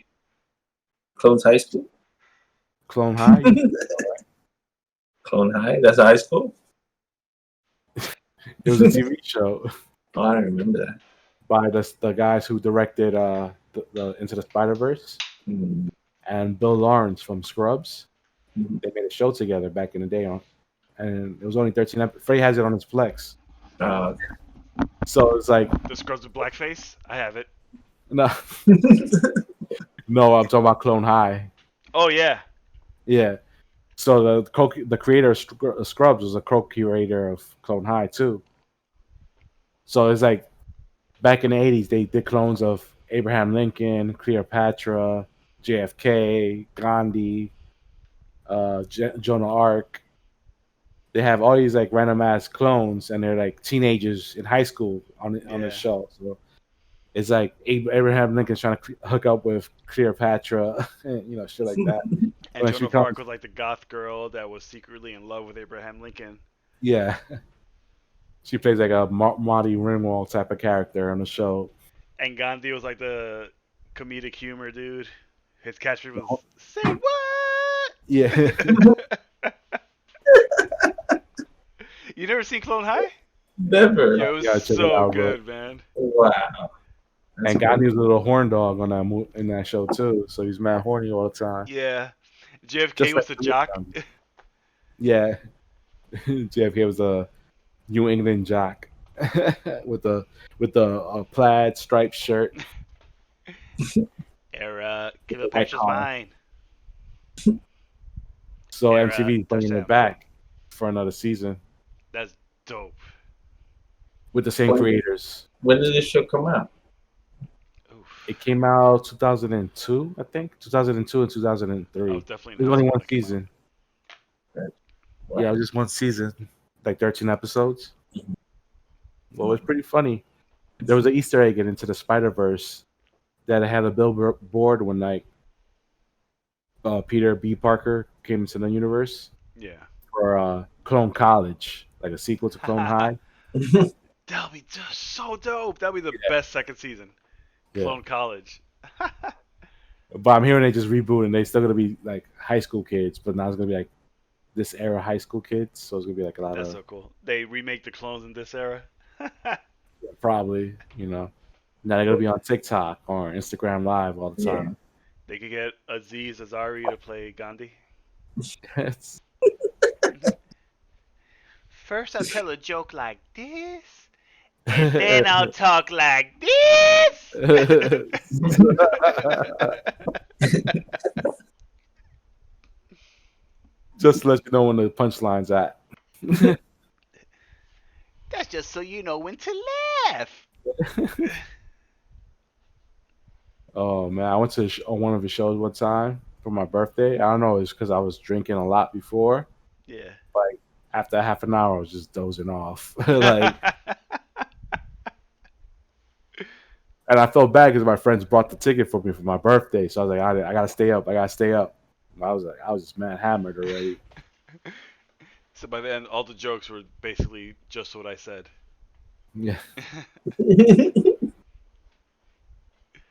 Clones High School. Clone High? Clone High. That's a high school. It was a TV show Oh, I don't remember that. by the guys who directed the Into the Spider-Verse Mm. and Bill Lawrence from Scrubs. Mhm. They made a show together back in the day, and it was only 13 episodes. Frey has it on his Flex. So it's like, The Scrubs with blackface. I have it. no, no, I'm talking about Clone High. Oh yeah. Yeah. So the creator of Scrubs was a co-curator of Clone High too. So it's like back in the 80s, they did clones of Abraham Lincoln, Cleopatra, JFK, Gandhi, Joan of Arc. They have all these like random ass clones, and they're like teenagers in high school on the Yeah. show. So it's like Abraham Lincoln's trying to hook up with Cleopatra, shit like that. And When Joan she of Arc comes- was like the goth girl that was secretly in love with Abraham Lincoln. Yeah. She plays like a Marty Ringwald type of character on the show. And Gandhi was like the comedic humor dude. His catchphrase was "Say what?" Yeah. You never seen Clone High? Never. Yo, it was gotta check it so out, bro. good, man. Wow. That's And Gandhi was a little horn dog on in that show too. So he's mad horny all the time. Yeah. JFK Just was like the jock. Yeah. JFK was a New England jock with the plaid striped shirt. Era, Cleopatra's mine. So Era, MTV bringing touchdown. it back for another season That's dope. with the same When- creators. When did this show come out? Oof. It came out 2002, I think. 2002 and 2003. I was definitely It was not only when one it came out. season. Wow. Yeah, it was just one season, like 13 episodes. Well, it was pretty funny. There was an Easter egg Into the Spider-Verse that had a billboard when like Peter B. Parker came into the universe Yeah. for Clone College, like a sequel to Clone High. That'll be just so dope. That'll be the best second season. Yeah. Clone College. But I'm hearing they just reboot and they still gonna be like high school kids, but now it's gonna be like this era high school kids. So it's gonna be like a lot That's of so cool. They remake the clones in this era. probably, Now they're gonna be on TikTok or Instagram Live all the time. They could get Aziz Ansari to play Gandhi. It's- First, I'll tell a joke like this, and then I'll talk like this. Just to let you know when the punchline's at. That's just so you know when to laugh. Oh man, I went to one of his shows one time for my birthday. I don't know, it's because I was drinking a lot before. Yeah. After half an hour, I was just dozing off. And I felt bad because my friends brought the ticket for me for my birthday. So I was like, I gotta stay up. I gotta stay up. And I was just mad hammered already. So by the end, all the jokes were basically just what I said. Yeah,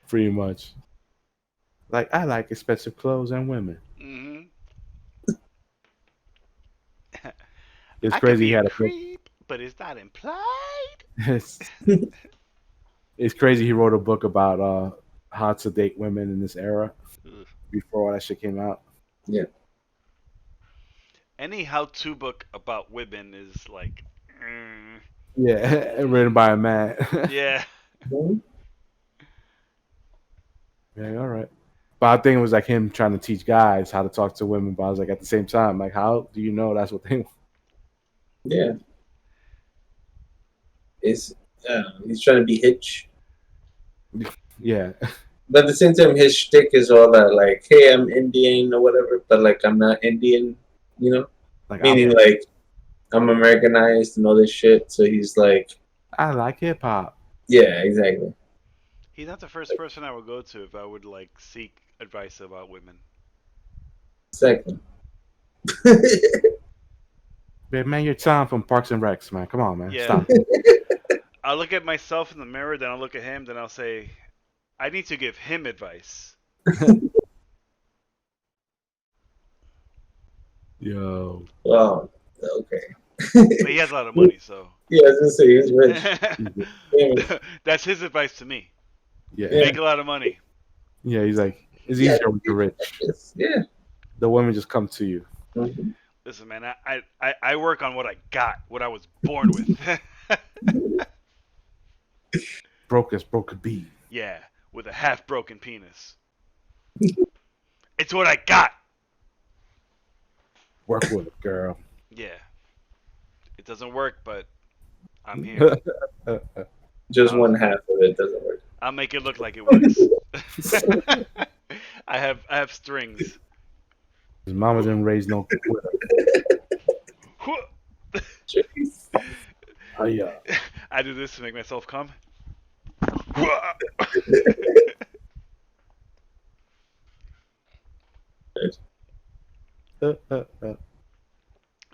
pretty much. Like I like expensive clothes and women. Mm-hmm. It's I crazy. could be He had a a book. creep, but it's not implied. It's crazy. He wrote a book about how to date women in this era Ugh. before all that shit came out. Any how-to book about women is like, Yeah, written by a man. yeah. Yeah, all right. But I think it was like him trying to teach guys how to talk to women. But I was like, at the same time, like, how do you know that's what they want? Yeah. He's trying to be Hitch. Yeah, But at the same time, his shtick is all that, like, hey, I'm Indian or whatever, but, like, I'm not Indian, like Meaning, like, I'm Americanized and all this shit. So he's like, I like hip hop. yeah, exactly. He's not the first person I would go to if I would like seek advice about women. Second. Man, you're Tom from Parks and Recs, man. Come on, man. Yeah. Stop. I'll look at myself in the mirror, then I'll look at him, then I'll say, I need to give him advice. Yo. Wow. Okay. But he has a lot of money, so Yeah, I was gonna say he's rich. Famous. that's his advice to me. Yeah. Yeah. Make a lot of money. Yeah, he's like, it's Yeah. easier when you're rich. Yeah. The women just come to you. Mhm. Listen, man, I work on what I got, what I was born with. Broke as broke could be. Yeah, with a half broken penis. It's what I got. Work with it, girl. Yeah. It doesn't work, but I'm here. Just one half of it doesn't work. I'll make it look like it works. I have strings. His mama didn't raise no quitter. Jeez. Oh, yeah. I do this to make myself come.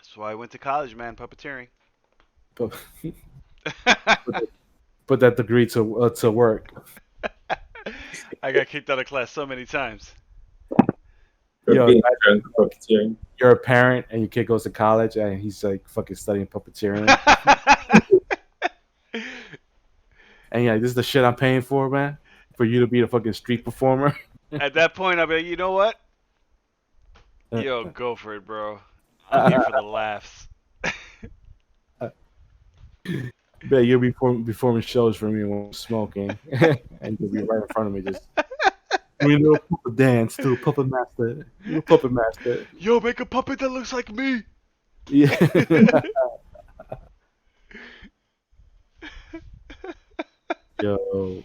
So I went to college, man, puppeteering. Put that degree to work. I got kicked out of class so many times. For Yo, being drunk puppeteering. You're a parent and your kid goes to college and he's like fucking studying puppeteering. And yeah, this is the shit I'm paying for, man. For you to be the fucking street performer. At that point, I'll be like, you know what? Yo, go for it, bro. I'm here for the laughs. Bet you'll be performing shows for me when I'm smoking. And you'll be right in front of me just doing a little puppet dance to a puppet master. You're a puppet master. Yo, make a puppet that looks like me. Yeah. Yo,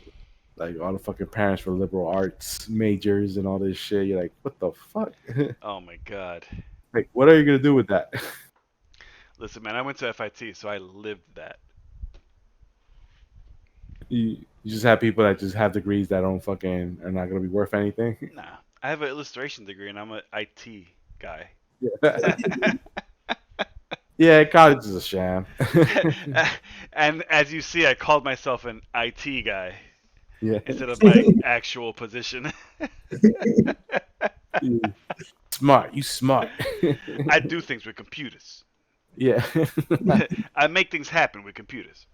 like all the fucking parents for liberal arts majors and all this shit. You're like, what the fuck? Oh my god. Like, what are you gonna do with that? Listen, man, I went to FIT, so I lived that. You just have people that just have degrees that don't fucking are not gonna be worth anything. Nah, I have an illustration degree, and I'm an IT guy. Yeah. Yeah, college is a sham. And as you see, I called myself an IT guy Yeah. instead of my actual position. Smart, you smart. I do things with computers. Yeah. I make things happen with computers.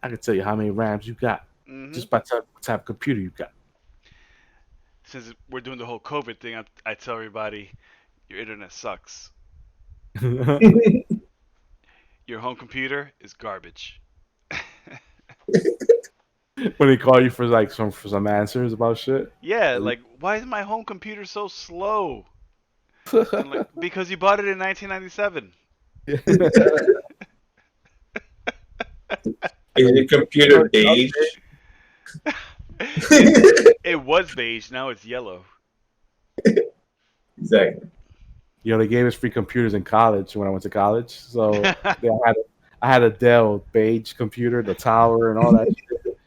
I can tell you how many RAMs you got Hmm. just by what type of computer you got. Since we're doing the whole COVID thing, I tell everybody, your internet sucks. Your home computer is garbage. When they call you for like for some answers about shit. Yeah, like, why is my home computer so slow? I'm like, because you bought it in 1997. Is your computer beige? It was beige, now it's yellow. Exactly. You know, they gave us free computers in college when I went to college. So I had a Dell beige computer, the tower and all that shit.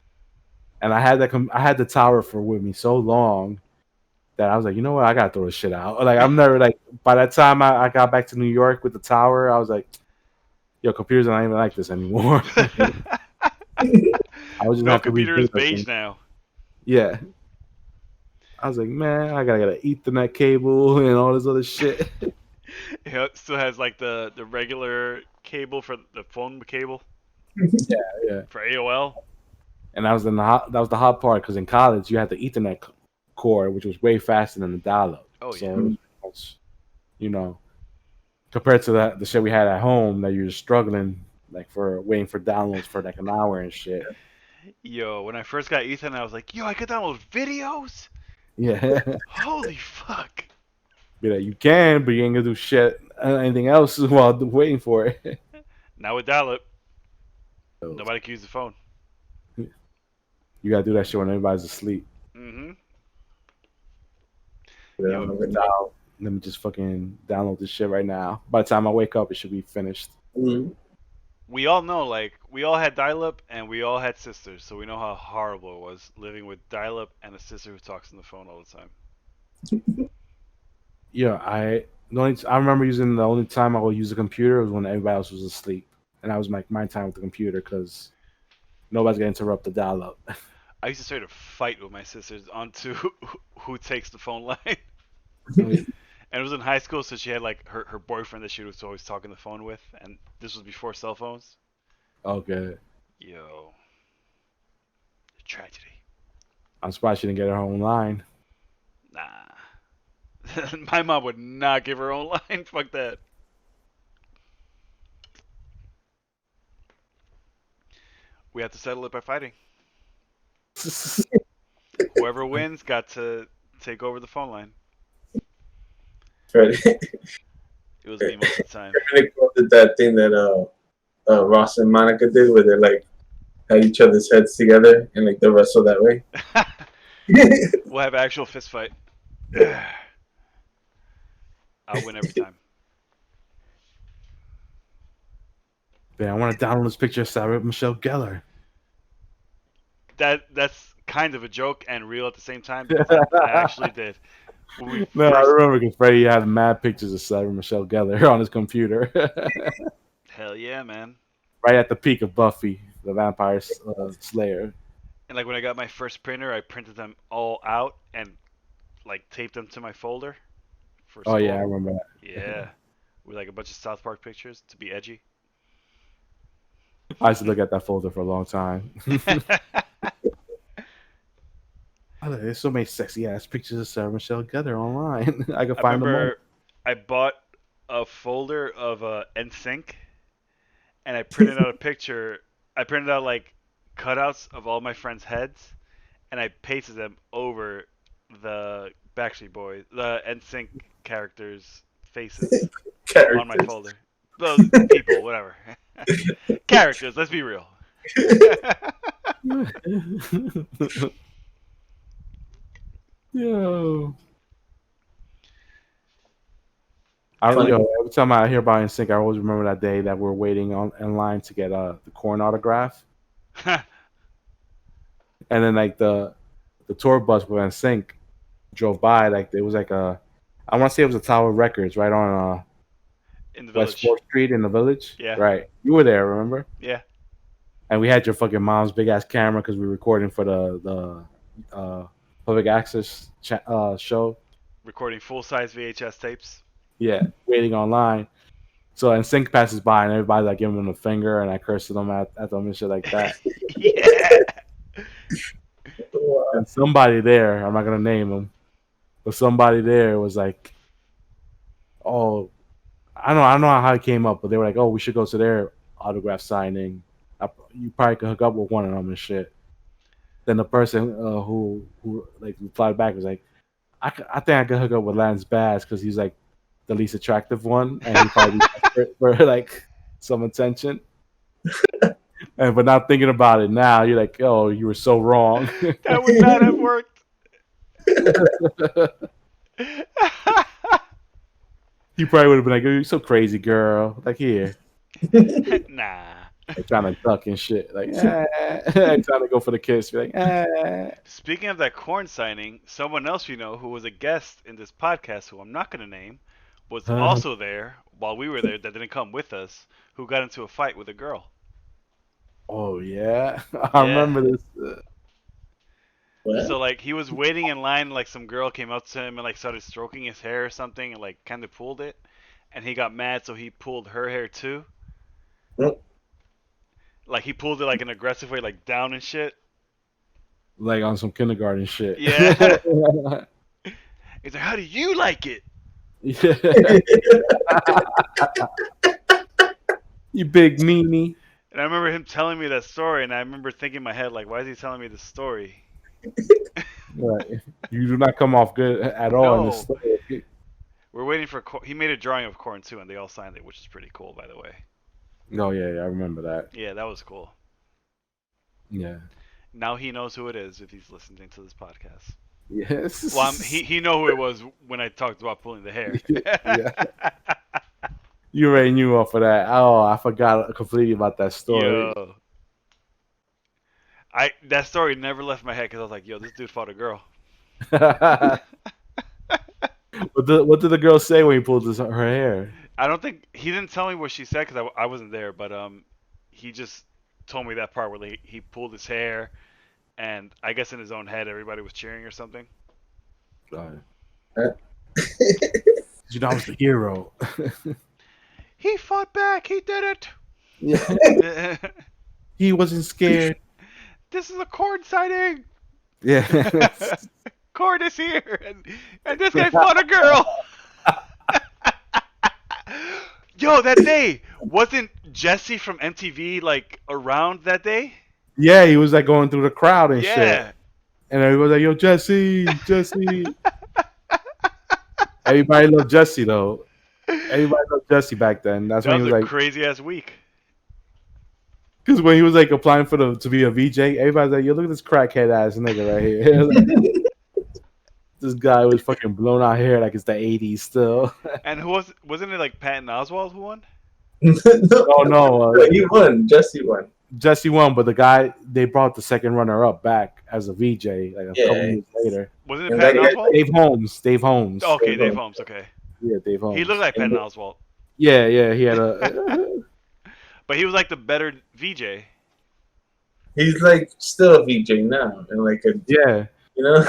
And I had the tower for with me so long that I was like, you know what, I gotta throw this shit out. Like I'm never like by that time I got back to New York with the tower, I was like, yo, computers are not even like this anymore. I was just No have to computer redo is that beige thing. now. Yeah. I was like, man, I gotta get an Ethernet cable and all this other shit. It still has like the regular cable for the phone cable Yeah. for AOL. And that was the hot part because in college you had the Ethernet cord, which was way faster than the dial-up. Oh, so yeah. it was, you know, compared to the shit we had at home that you were struggling like for waiting for downloads for like an hour and shit. Yo, when I first got Ethernet, I was like, yo, I could download videos? Yeah. Holy fuck. Be like, you can, but you ain't gonna do shit anything else while waiting for it. Now with dial-up, So, nobody can use the phone. you gotta do that shit when everybody's asleep. Mm-hmm. Yeah, Let me just fucking download this shit right now. By the time I wake up, it should be finished. Mhm. we all know, like, we all had dial-up and we all had sisters, so we know how horrible it was living with dial-up and a sister who talks on the phone all the time. Yeah, I remember using the only time I would use a computer was when everybody else was asleep, and I was like my time with the computer because nobody's gonna interrupt the dial-up. I used to start to fight with my sisters onto who takes the phone line. And it was in high school, so she had like her boyfriend that she was always talking the phone with, and this was before cell phones. Okay, Yo, tragedy. I'm surprised she didn't get her own line. Nah. My mom would not give her own line. Fuck that. We have to settle it by fighting. Whoever wins got to take over the phone line. Right. It was me most of the time. They did that thing that Ross and Monica did, where they like had each other's heads together and like they wrestle that way. We'll have actual fist fight. I'll win every time. Man, I want to download this picture of Sarah Michelle Gellar. That's kind of a joke and real at the same time because I actually did. No, I remember because Freddie had mad pictures of Sarah Michelle Gellar on his computer. Hell yeah, man. Right at the peak of Buffy, the Vampire Slayer. And like when I got my first printer, I printed them all out and like taped them to my folder. For Oh school. yeah, I remember that. Yeah, with like a bunch of South Park pictures to be edgy. I used to look at that folder for a long time. There's so many sexy ass pictures of Sarah Michelle Gellar online. I can find them all. I bought a folder of NSYNC, and I printed out a picture. I printed out like cutouts of all my friends' heads, and I pasted them over the Backstreet Boys, the NSYNC characters' faces on my folder. Those people, whatever. Characters. Let's be real. Yo. Every time I hear about NSYNC, I always remember that day that we're waiting in line to get the Korn autograph. And then like the tour bus with NSYNC drove by, like it was like I want to say it was a Tower Records right on in the West village. 4th Street in the village. Yeah. Right. You were there, remember? Yeah. And we had your fucking mom's big ass camera because we were recording for the public access show. Recording full size VHS tapes. Yeah, waiting online. So NSYNC passes by and everybody like giving them a finger and I cursed them at them and shit like that. Yeah. And somebody there, I'm not gonna name him, but somebody there was like, "Oh, I don't know how it came up, but they were like, oh, we should go to their autograph signing. You probably could hook up with one of them and shit." Then the person who like replied back was like, I think I could hook up with Lance Bass because he's like the least attractive one, and he probably for like some attention. But now thinking about it now, you're like, oh, you were so wrong. That would not have worked. He probably would have been like, oh, you're so crazy, girl. Like, here. Nah. Like, trying to duck and shit. Like, trying to go for the kiss. Be like, Speaking of that Korn signing, someone else you know who was a guest in this podcast, who I'm not going to name, was also there while we were there, that didn't come with us, who got into a fight with a girl. Oh, yeah? I remember this. What? So, like, he was waiting in line, like, some girl came up to him and, like, started stroking his hair or something and, like, kind of pulled it. And he got mad, so he pulled her hair, too. What? Like, he pulled it, like, an aggressive way, like, down and shit. Like on some kindergarten shit. Yeah. He's like, how do you like it? Yeah. You big meanie. And I remember him telling me that story, and I remember thinking in my head, like, why is he telling me this story? Right. You do not come off good at all in this No. story. We're waiting for he made a drawing of Korn too, and they all signed it, which is pretty cool, by the way. Oh, yeah, I remember that. Yeah, that was cool. Yeah. Now he knows who it is if he's listening to this podcast. Yes. Well, he know who it was when I talked about pulling the hair. Yeah. You already knew off of that. Oh, I forgot completely about that story. Yo, that story never left my head because I was like, yo, this dude fought a girl. What did the girl say when he pulled her hair? I don't think he didn't tell me what she said because I wasn't there, but he just told me that part where he pulled his hair, and I guess in his own head everybody was cheering or something. You know, I was the hero. He fought back. He did it. Yeah. He wasn't scared. This is a Cord sighting. Yeah. Cord is here, and this guy fought a girl. Yo, that day wasn't Jesse from MTV like around that day? Yeah, he was like going through the crowd and shit. Yeah. And everybody was like, yo, Jesse. Everybody loved Jesse though. Everybody loved Jesse back then. That's That when he was was a like, crazy ass week. because when he was like applying to be a VJ, everybody's like, yo, look at this crackhead ass nigga right here. This guy was fucking blown out hair like it's the 80s still. And wasn't it like Patton Oswalt who won? Oh no, He won. Jesse won. Jesse won, but the guy they brought the second runner up back as a VJ like a couple years later. Wasn't it And Patton that- Oswalt? Dave Holmes. Okay, Dave Dave Holmes. Holmes. Okay, Yeah, Dave Holmes. he looked like Patton Oswalt, Yeah, he had a. but he was like the better VJ. He's like still a VJ now, and like a Yeah. you know.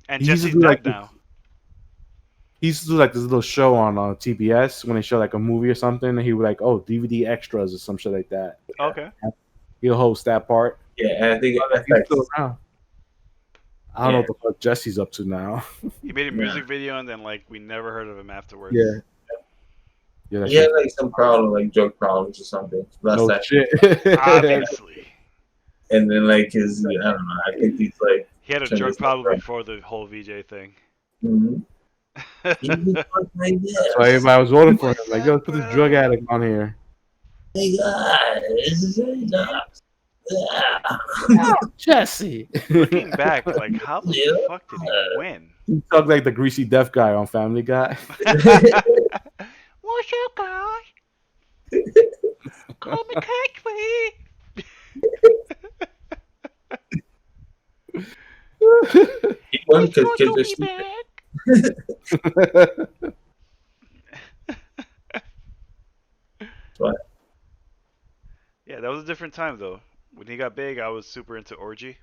And He used to Jesse's do, dead like, now. He used to do like this little show on TBS when they show like a movie or something, and he would like, oh, DVD extras or some shit like that. Okay. He'll host that part. Yeah, and I think He's still around. I don't know what the fuck Jesse's up to now. He made a music video and then like we never heard of him afterwards. Yeah. Yeah, he had like some problem, like drug problems or something. Last no time. shit. Obviously. And then like his, I don't know. I think he's like. He had a Turn drug this problem up. before the whole VJ thing. Mhm. He was like this. So everybody was voting for him. Like, yo, let's put this drug addict on here. Hey guys, yeah. Jesse. Looking back, like how the Yeah. fuck did he win? He talked like the greasy deaf guy on Family Guy. What's up, guys? Come and catch me. He won because kids are stupid. What? Yeah, that was a different time though. When he got big, I was super into Orgy,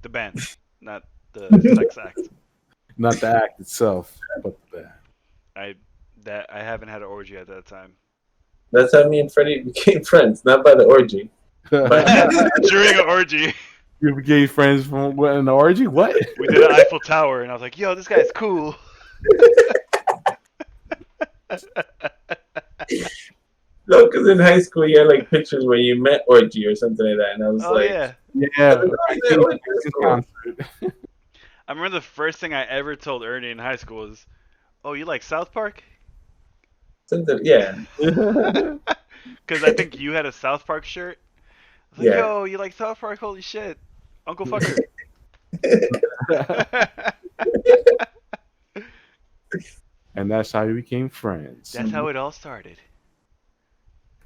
the band, not the sex act. Not the act itself, but the band. I haven't had an orgy at that time. That's how me and Freddie became friends, not by the orgy. During an orgy, You became friends from what, an orgy? What? we did an Eiffel Tower, and I was like, "Yo, this guy's cool." No, because in high school you had like pictures where you met orgy or something like that, and I was Oh like, yeah, Yeah. I remember the first thing I ever told Ernie in high school was, "Oh, you like South Park?" something, yeah. Because I think you had a South Park shirt. I was like, Yeah. "Yo, you like South Park? Holy shit, Uncle Fucker!" And that's how we became friends. That's how it all started.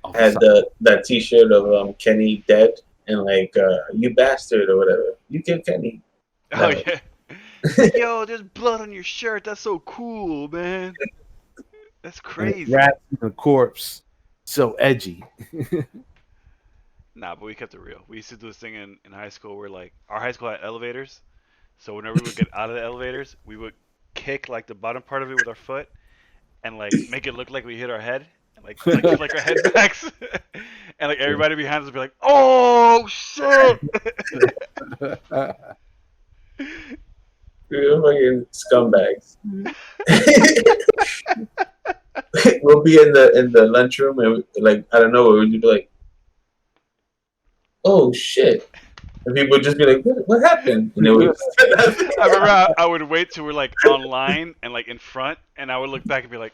Oh, Had that T-shirt of Kenny dead and like you bastard or whatever. You kill Kenny. Oh No. yeah. Yo, there's blood on your shirt. That's so cool, man. That's crazy. Rats in a corpse. So edgy. Nah, but we kept it real. We used to do this thing in high school where like our high school had elevators. So whenever we would get out of the elevators, we would kick like the bottom part of it with our foot and like make it look like we hit our head. And like give, like our head backs. And like everybody behind us would be like, "Oh shit!" We're fucking scumbags. We'll be in the lunchroom and like I don't know, we'd be like, "Oh shit!" And people would just be like, "What happened?" And they would. I remember I would wait till we're like online and like in front, and I would look back and be like,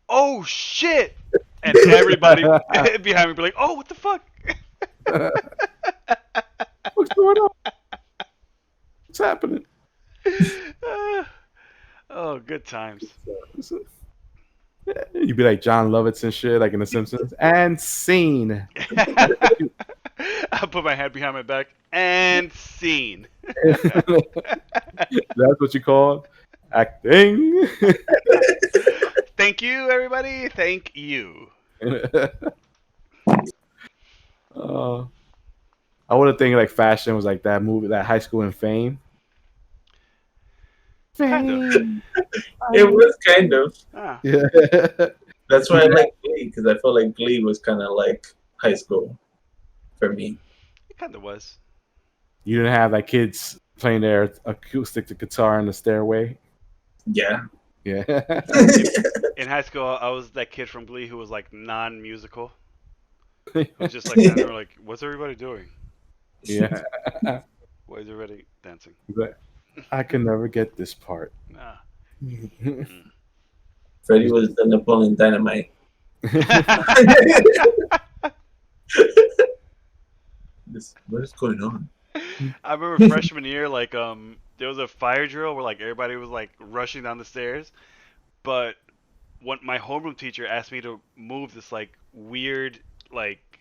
"Oh shit!" And everybody behind me would be like, "Oh, what the fuck?" What's going on? What's happening? Oh, good times. You'd be like John Lovitz and shit, like in The Simpsons. And scene. I'll put my hand behind my back and scene. That's what you call acting. Thank you, everybody. Thank you. I would have think like fashion was like that movie, that High School and Fame. Kind of. It was kind of. Ah, Yeah. That's why I like Glee, because I felt like Glee was kind of like high school for me. it kind of was. You didn't have like kids playing their acoustic guitar in the stairway. Yeah. Yeah. In high school, I was that kid from Glee who was like non-musical. It was just like that. They were like, "What's everybody doing? Yeah. Why is everybody dancing?" But I can never get this part. Nah. Freddie was the Napoleon Dynamite. What is going on? I remember freshman year, like there was a fire drill where like everybody was like rushing down the stairs, but when my homeroom teacher asked me to move this like weird like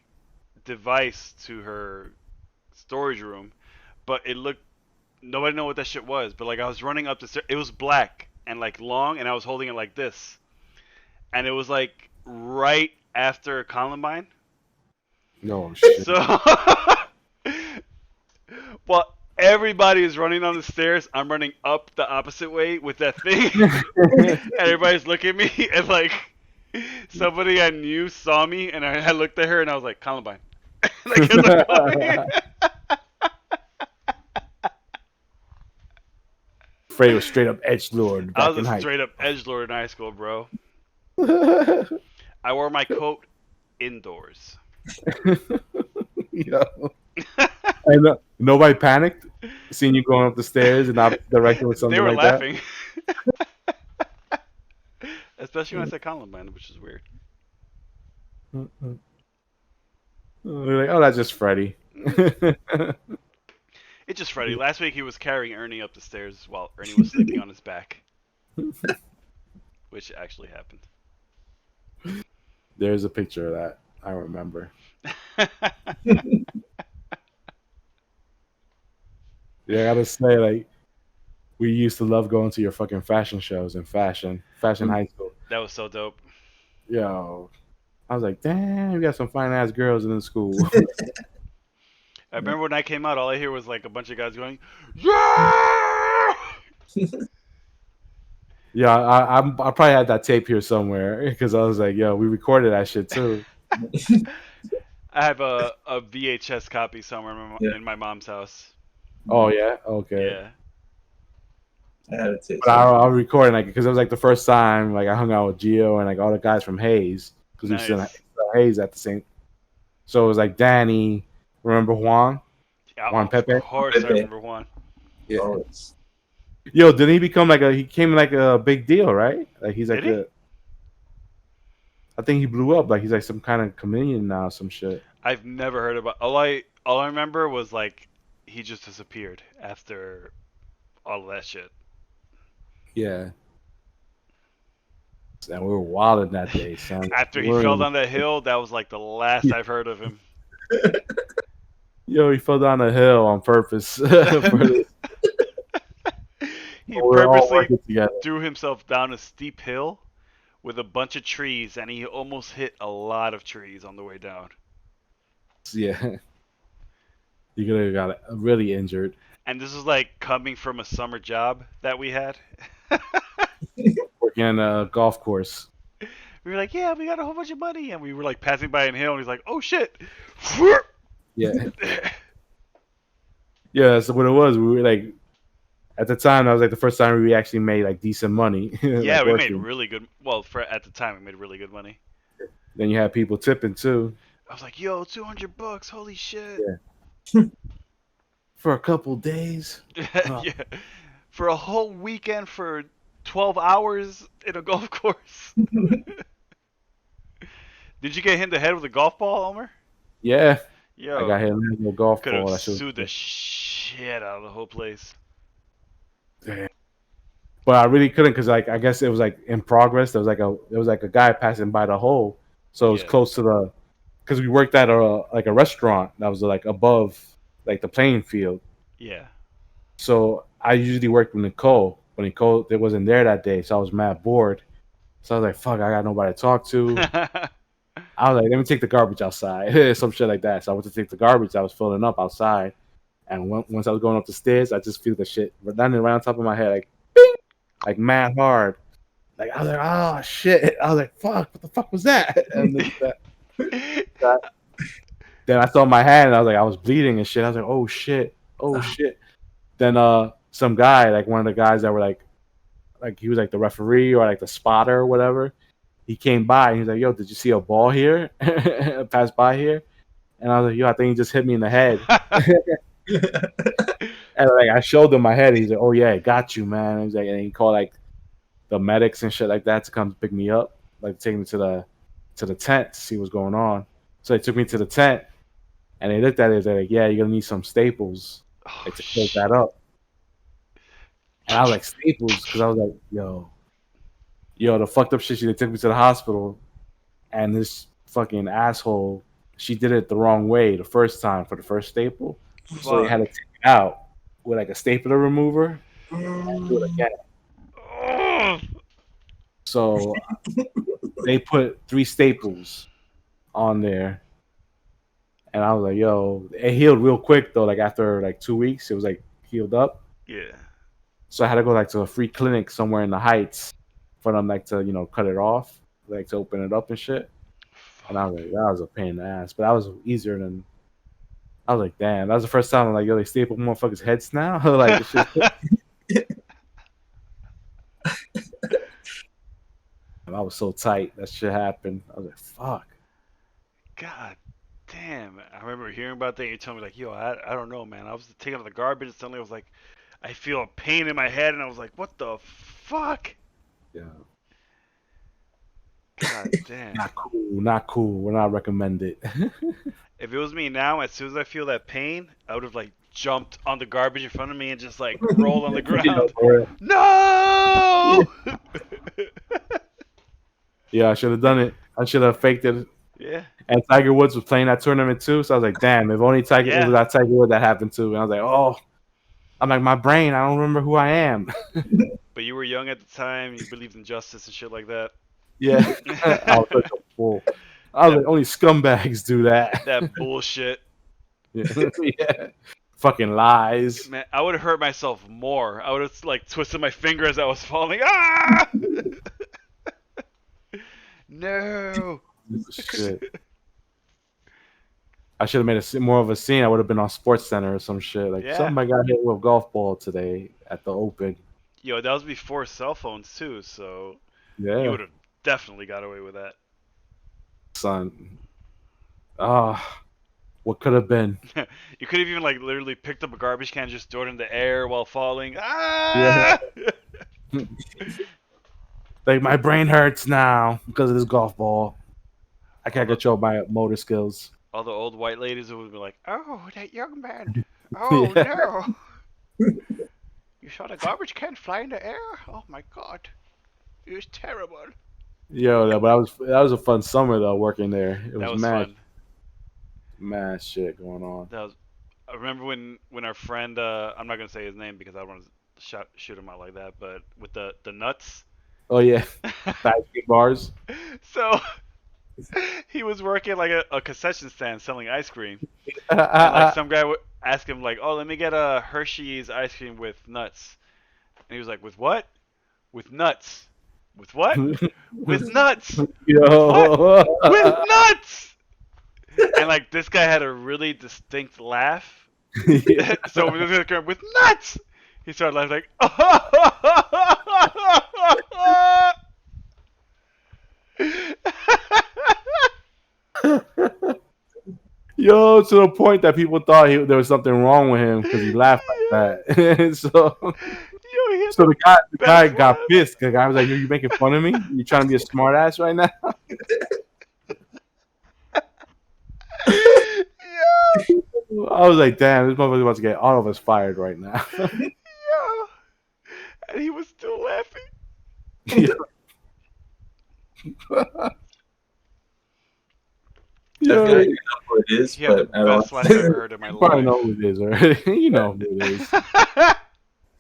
device to her storage room, but it looked nobody knew what that shit was. But like I was running up the stairs, it was black and like long, and I was holding it like this, and it was like right after Columbine. No shit. So, while everybody is running down the stairs, I'm running up the opposite way with that thing. And everybody's looking at me, and like somebody I knew saw me, and I looked at her, and I was like, Columbine. And I kept on going. Freddie was straight up edgelord I back was in a high straight up edgelord in high school, bro. school. I wore my coat indoors. Yo. And nobody panicked seeing you going up the stairs and not directing with something They were like laughing. Especially when I said Columbine, which is weird. that. They're like, oh, that's just Freddie. It's just Freddie. Last week he was carrying Ernie up the stairs while Ernie was sleeping on his back. Which actually happened. There's a picture of that. I remember. Yeah, I gotta say, like, we used to love going to your fucking fashion shows and fashion high school. That was so dope. Yo, I was like, damn, we got some fine ass girls in the school. I remember when I came out, all I hear was like a bunch of guys going, "Yeah!" Yeah, I probably had that tape here somewhere because I was like, yo, we recorded that shit too. I have a VHS copy somewhere in my mom's house. Oh yeah, okay. Yeah. I had to But I was recording like because it was like the first time like I hung out with Gio and like all the guys from Hayes because we still Nice. Hayes at the same. So it was like Danny. Remember Juan? Juan Pepe? Of course, I Pepe. remember Juan. Yeah. Oh, Yo, didn't he become like he came like a big deal, right? Like he's like Did he? I think he blew up. Like he's like some kind of comedian now, some shit. I've never heard about. All I remember was like he just disappeared after all of that shit. Yeah. And we were wilding that day, son. After he fell down that hill, that was like the last I've heard of him. Yo, he fell down a hill on purpose. For this. He We're all purposely working together. threw himself down a steep hill with a bunch of trees, and he almost hit a lot of trees on the way down. Yeah. You could have got really injured. And this is like coming from a summer job that we had. Working on a golf course. We were like, yeah, we got a whole bunch of money. And we were like passing by a hill, and he's like, oh shit. Yeah. Yeah, that's what it was. We were like, at the time, that was like the first time we actually made like decent money. Yeah, like, we working. made really good. Well, at the time, we made really good money. Then you had people tipping too. I was like, yo, $200, holy shit. Yeah. For a couple days. Yeah. For a whole weekend for 12 hours in a golf course. Did you get hit in the head with a golf ball, Omer? Yeah. Yo, I got hit with a golf could ball. have That shit was- sued the shit out of the whole place. Damn. but I really couldn't because like I guess it was like in progress. There was like a guy passing by the hole, so it was Yeah. close to the because we worked at a restaurant that was like above like the playing field. Yeah. So I usually worked with Nicole, but Nicole it wasn't there that day, so I was mad bored. So I was like, "Fuck, I got nobody to talk to." I was like, "Let me take the garbage outside," some shit like that. So I went to take the garbage. I was filling up outside, and once I was going up the stairs, I just feel the shit landing right on top of my head, like, bing, like mad hard. Like I was like, "Oh shit!" I was like, "Fuck, what the fuck was that?" And then I saw my hand, and I was like, I was bleeding and shit. I was like, "Oh shit, oh shit." Then some guy, like one of the guys that were like he was like the referee or like the spotter or whatever. He came by and he was like, "Yo, did you see a ball here? Pass by here?" And I was like, "Yo, I think he just hit me in the head." And like I showed him my head. He's like, "Oh yeah, got you, man." And he's like, and he called like the medics and shit like that to come pick me up, like take me to the tent to see what's going on. So they took me to the tent and they looked at it. They're like, "Yeah, you're gonna need some staples Oh, like to close that up." And I was like, "Staples," because I was like, yo, the fucked up shit. They took me to the hospital, and this fucking asshole, she did it the wrong way the first time for the first staple. So they had to Fuck. take it out with like a stapler remover and do it again. Oh. So they put 3 staples on there, and I was like, "Yo," it healed real quick though. Like after like 2 weeks, it was like healed up. Yeah. So I had to go like to a free clinic somewhere in the Heights for them like to cut it off, like to open it up and shit. And I was like, that was a pain in the ass, but that was easier than. I was like, damn, that was the first time I'm like, yo, they staple motherfuckers' heads now. Like, this shit. And I was so tight that shit happened. I was like, fuck. God damn. I remember hearing about that. And you told me like, yo, I don't know, man. I was taking out the garbage and suddenly I was like, I feel a pain in my head, and I was like, what the fuck? Yeah, God damn. not cool. Not cool. We're not recommended. If it was me now, as soon as I feel that pain, I would have like jumped on the garbage in front of me and just like rolled on the ground. No! Yeah, I should have done it. I should have faked it. Yeah. And Tiger Woods was playing that tournament too, so I was like, damn, if only Tiger it Yeah. was that Tiger Woods that happened to. And I was like, oh, I'm like, my brain, I don't remember who I am. But you were young at the time. You believed in justice and shit like that. Yeah, I was such a fool. I was like, only scumbags do that. That bullshit. Yeah. Yeah. Fucking lies. Man, I would have hurt myself more. I would have like twisted my finger as I was falling. Ah! No. Shit. I should have made more of a scene. I would have been on Sports Center or some shit. Like Yeah. somebody got hit with a golf ball today at the Open. Yo, that was before cell phones too, so Yeah, you would have definitely got away with that. son. Ah, what could have been? You could have even like literally picked up a garbage can, just throw it in the air while falling. Ah! Like my brain hurts now because of this golf ball. I can't control my motor skills. All the old white ladies would be like, "Oh, that young man! Oh no! You saw the garbage can fly in the air? Oh my god! It was terrible." Yo, but that was a fun summer though. Working there, it That was was mad, fun. shit going on. That was. I remember when our friend, I'm not gonna say his name because I don't want to shoot him out like that, but with the nuts. Oh yeah, fat bars. So he was working like a concession stand selling ice cream, and like some guy would ask him like, "Oh, let me get a Hershey's ice cream with nuts," and he was like, "With what? With nuts? With what? With nuts? Yo, With nuts?" And like this guy had a really distinct laugh. Yeah. So we was going with nuts. He started laughing like, Yo, to the point that people thought there was something wrong with him because he laughed like that. So the guy got pissed. The guy was like, "Yo, you making fun of me? You trying to be a smart ass right now?" I was like, "Damn, this motherfucker's about to get all of us fired right now." Yo. and he was still laughing. I feel Yeah, like I know who it is, He had the but I don't. best laugh I ever heard in my you probably life. know who it is already. You know who it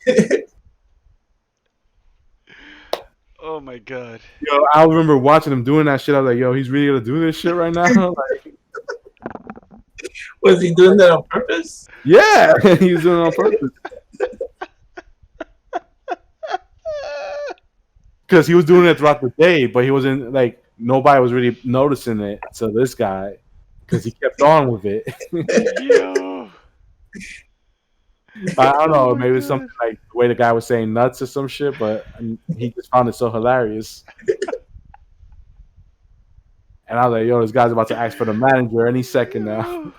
is. Oh my god. Yo, I remember watching him doing that shit. I was like, yo, he's really gonna do this shit right now? Like, Was he doing that on purpose? yeah, he was doing it on purpose. Because he was doing it throughout the day, but he wasn't like nobody was really noticing it to this guy because he kept on with it. Yo. I don't know, Oh my maybe it's God. something like the way the guy was saying nuts or some shit, but he just found it so hilarious. And I was like, yo, this guy's about to ask for the manager any second now.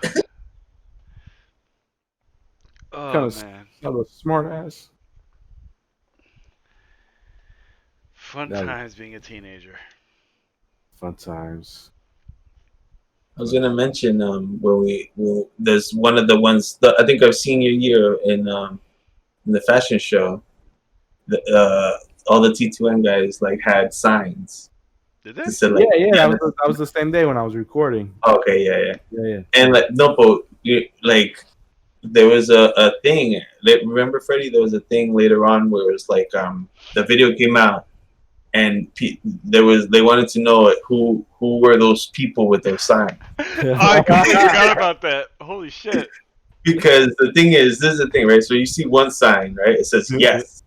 Oh Kinda- man. Kind of a smart ass. Fun That was- times being a teenager. Fun times. I was gonna mention there's one of the ones I think our senior year in the fashion show. All the T2M guys like had signs. Did they? That said, like, That was the same day when I was recording. Okay, yeah. Yeah. And like no, but like there was a thing. Remember, Freddie? There was a thing later on where it was like the video came out, and they wanted to know who were those people with those signs. I completely forgot about that. Holy shit. Because the thing is, this is the thing, right? So you see one sign, right? It says yes,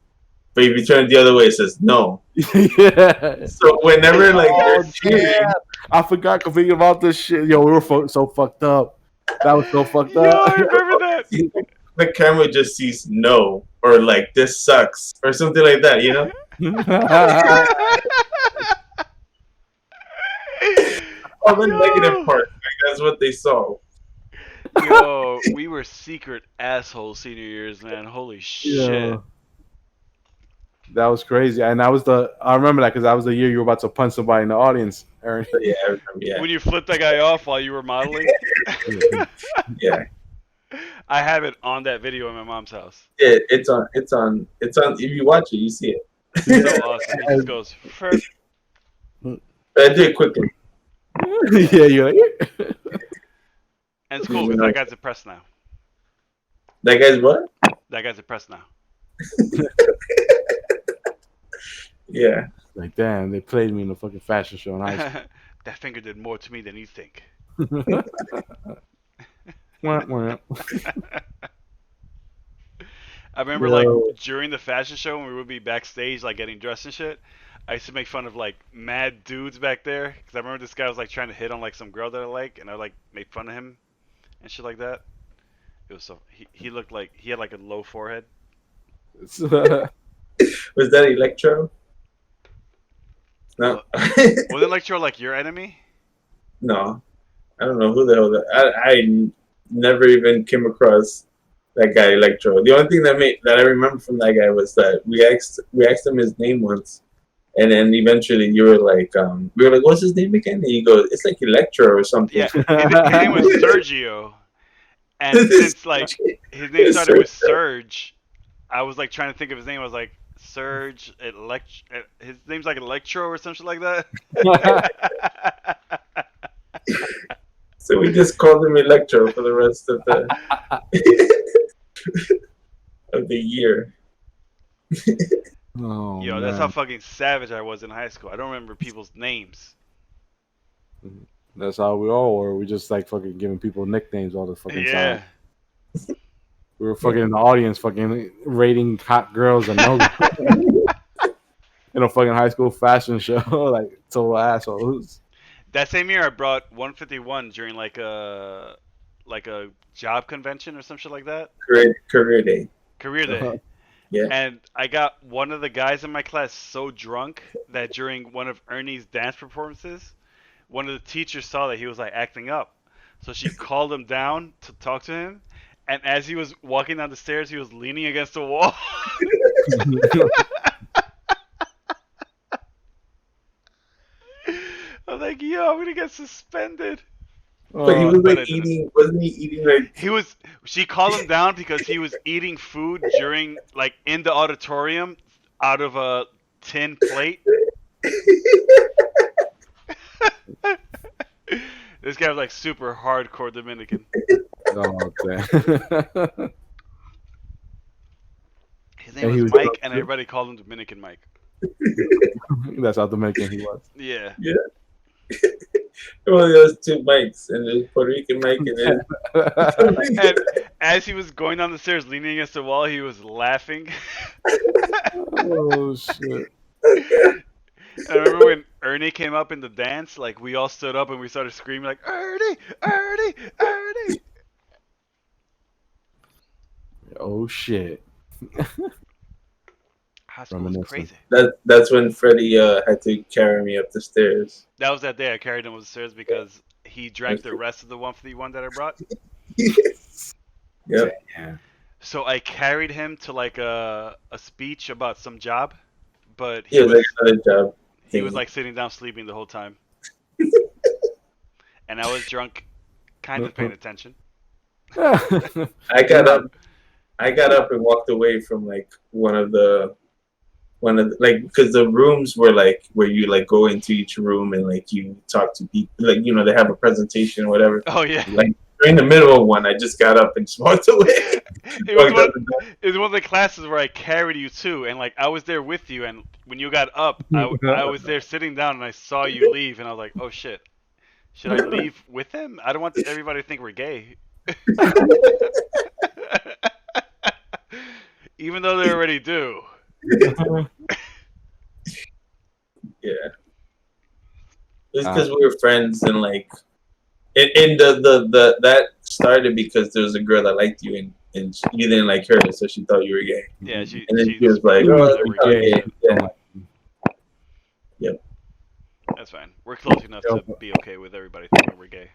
but if you turn it the other way, it says no. Yeah. So whenever like Oh, they're cheering, yeah. I forgot completely about this shit. Yo, we were so fucked up. That was so fucked Yo, up. I remember that. the camera just sees no or like this sucks or something like that, you know? All the negative part, like, that's what they saw. Yo, we were secret assholes senior years, man. Holy shit. Yeah. That was crazy, and I remember that because that was the year you were about to punch somebody in the audience, Aaron. But yeah, I remember, yeah. When you flipped that guy off while you were modeling, Yeah. I have it on that video in my mom's house. It's on if you watch it, you see it. So awesome. He just goes, "Ferp." But I did it quickly. Yeah, you're like, And it's cool because that guy's depressed now. That guy's what? That guy's depressed now. Yeah. like, damn, they played me in the fucking fashion show in high school. That finger did more to me than you think. Wah, wah. I remember, like, during the fashion show when we would be backstage, like, getting dressed and shit, I used to make fun of, like, mad dudes back there. Because I remember this guy was, like, trying to hit on, like, some girl that I like, and I, like, make fun of him and shit like that. It was so... He looked like... He had, like, a low forehead. Was that Electro? No. Was Electro, like, your enemy? No. I don't know who the hell that. I never even came across that guy Electro. The only thing that I remember from that guy was that we asked him his name once, and then eventually you were like, we were like, what's his name again? And he goes, it's like Electro or something. Yeah, his name was Sergio. And since, like, his name started with Surge, I was, like, trying to think of his name. I was like, Surge, his name's like Electro or something like that. So we just called him Electro for the rest of the of the year. Oh, Yo, that's how fucking savage I was in high school. I don't remember people's names. That's how we all were. We just like fucking giving people nicknames all the fucking Yeah. time. We were fucking in the audience, fucking rating hot girls and no in a fucking high school fashion show, like total assholes. That same year, I brought 151 during like a job convention or some shit like that. Career day. Career day. Uh-huh. Yeah. And I got one of the guys in my class so drunk that during one of Ernie's dance performances, one of the teachers saw that he was like acting up. So she called him down to talk to him. And as he was walking down the stairs, he was leaning against the wall. I'm like, yo, I'm gonna get suspended. But he was but I like didn't. eating. Wasn't he eating like? She called him down because he was eating food during, like, in the auditorium out of a tin plate. This guy was like super hardcore Dominican. Oh, damn. His And name he was was Mike, drunk and too? everybody called him Dominican Mike. That's how Dominican he was. Yeah. Well, there was two mics, and there's Puerto Rican Mike, and then And as he was going down the stairs, leaning against the wall, he was laughing. Oh shit! I remember when Ernie came up in the dance, like we all stood up and we started screaming like Ernie, Ernie, Ernie. Oh shit! High school was Reminiscing. crazy. that's when Freddie had to carry me up the stairs. That was that day I carried him up the stairs because he drank the rest of the 151 that I brought. Yep. Damn. So I carried him to like a speech about some job, but He was like another job. he was like sitting down sleeping the whole time. And I was drunk, kind of paying attention. I got up and walked away from like one of the like because the rooms were like where you like go into each room and like you talk to people, like they have a presentation or whatever. Oh yeah. Like during the middle of one, I just got up and just walked away. It was one of the classes where I carried you to, and like I was there with you, and when you got up, I was there sitting down, and I saw you leave, and I was like, oh shit, should I leave with him? I don't want everybody to think we're gay. Even though they already do. Yeah. It's because we were friends and like, and the that started because there was a girl that liked you and you didn't like her, so she thought you were gay. Yeah, And then she was like, "Oh, you're gay." Yeah. Yep. That's fine. We're close enough to be okay with everybody thinking we're gay.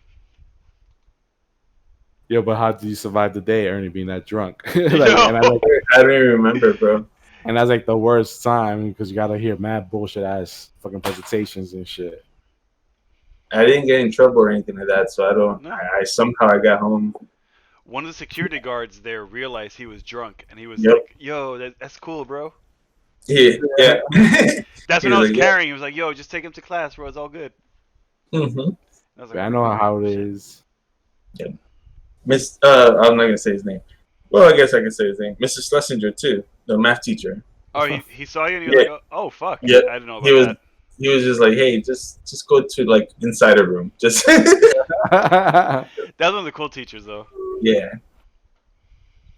Yeah, but how did you survive the day, Ernie, being that drunk? I don't even remember, bro. And that's like the worst time because you gotta hear mad bullshit ass fucking presentations and shit. I didn't get in trouble or anything like that, so I don't. No. I somehow I got home. One of the security guards there realized he was drunk, and he was Yep. like, "Yo, that's cool, bro." Yeah. That's He when I was was like, carrying. He was like, "Yo, just take him to class, bro. It's all good." Mm-hmm. I was like, I know how it is. Miss, I'm not gonna say his name. Well, I guess I can say his name. Mr. Schlesinger too, the math teacher. Oh, he saw you and he was Yeah. like, "Oh, fuck." Yeah. I didn't know about that. He was just like, hey, just go to like inside a room. Just That was one of the cool teachers, though. yeah.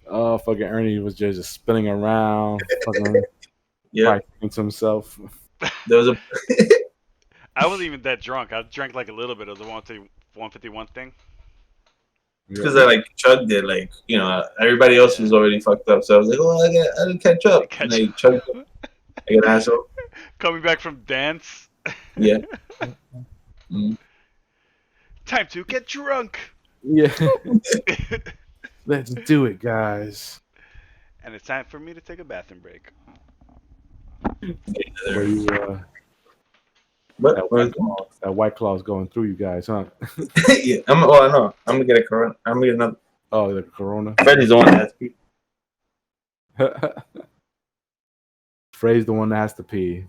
Oh, fucking Ernie was just spinning around, fucking Yeah. thinking to himself. There was a I wasn't even that drunk. I drank like a little bit of the 151 thing. because I like chugged it, like everybody else was already fucked up, so I was like, oh, I didn't catch up. And I chugged it. I got an asshole. Coming back from dance. Yeah. Mm. Time to get drunk. Yeah. Let's do it, guys. And it's time for me to take a bathroom break. Where you, But that White Claw's going through you guys, huh? yeah, I know. I'm gonna get a corona. I'm gonna get another. Oh, the Corona. Freddie's the one that has to pee. Frey's the one that has to pee.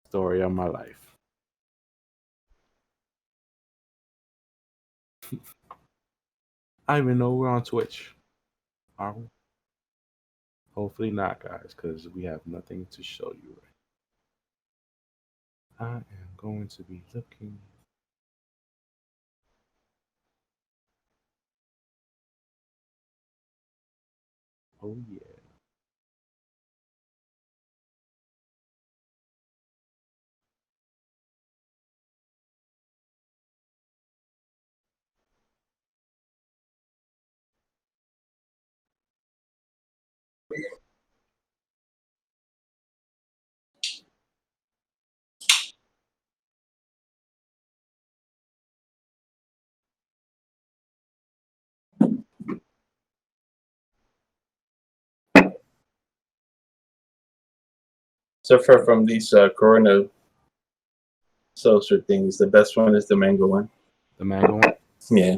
Story of my life. I don't even know we're on Twitch. Are we? Hopefully not, guys, because we have nothing to show you right. I am going to be looking. Oh yeah. So far from these corona seltzer things, the best one is the mango one. The mango one. Yeah.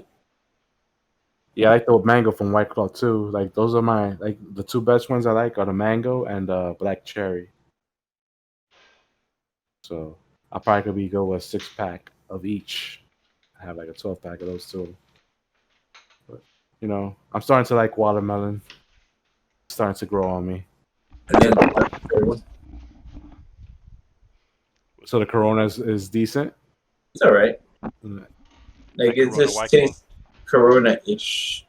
Yeah, I like the mango from White Claw too. Like those are my like the two best ones I like are the mango and black cherry. So I probably could be go with a 6 pack of each. I have like a 12 pack of those two. But I'm starting to like watermelon. It's starting to grow on me. And then the third one, So the Corona is decent. it's all right. Mm, Like Like it Corona just White Claw? tastes Corona-ish.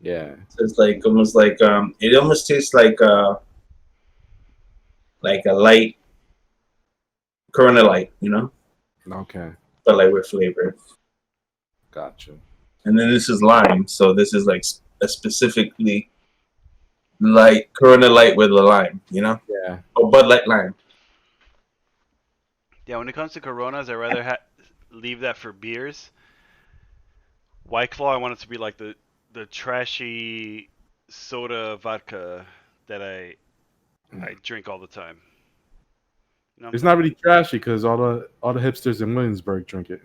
Yeah. So it's like almost like it almost tastes like a light Corona Light, Okay. but like with flavor. Gotcha. And then this is lime, so this is like a specifically light Corona Light with a lime, Yeah. or Bud Light lime. Yeah, when it comes to Coronas, I'd rather leave that for beers. White Claw, I want it to be like the trashy soda vodka that I drink all the time. It's not really trashy because all the hipsters in Williamsburg drink it.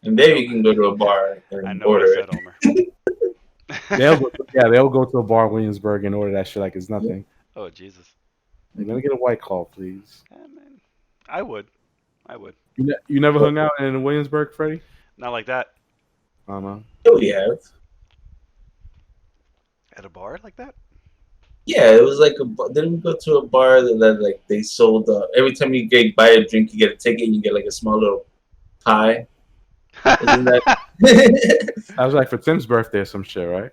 And there you can go to a bar I and know what I order said, it. Homer. They'll go to a bar in Williamsburg and order that shit like it's nothing. Oh Jesus. Like, let me get a White Claw, please. Yeah, man. I would. You never hung out in Williamsburg, Freddie? Not like that. I don't know. Yeah, we have. At a bar like that? Yeah, it was like didn't we go to a bar that like they sold every time you buy a drink you get a ticket and you get like a small little pie. Isn't that That was like for Tim's birthday or some shit, right?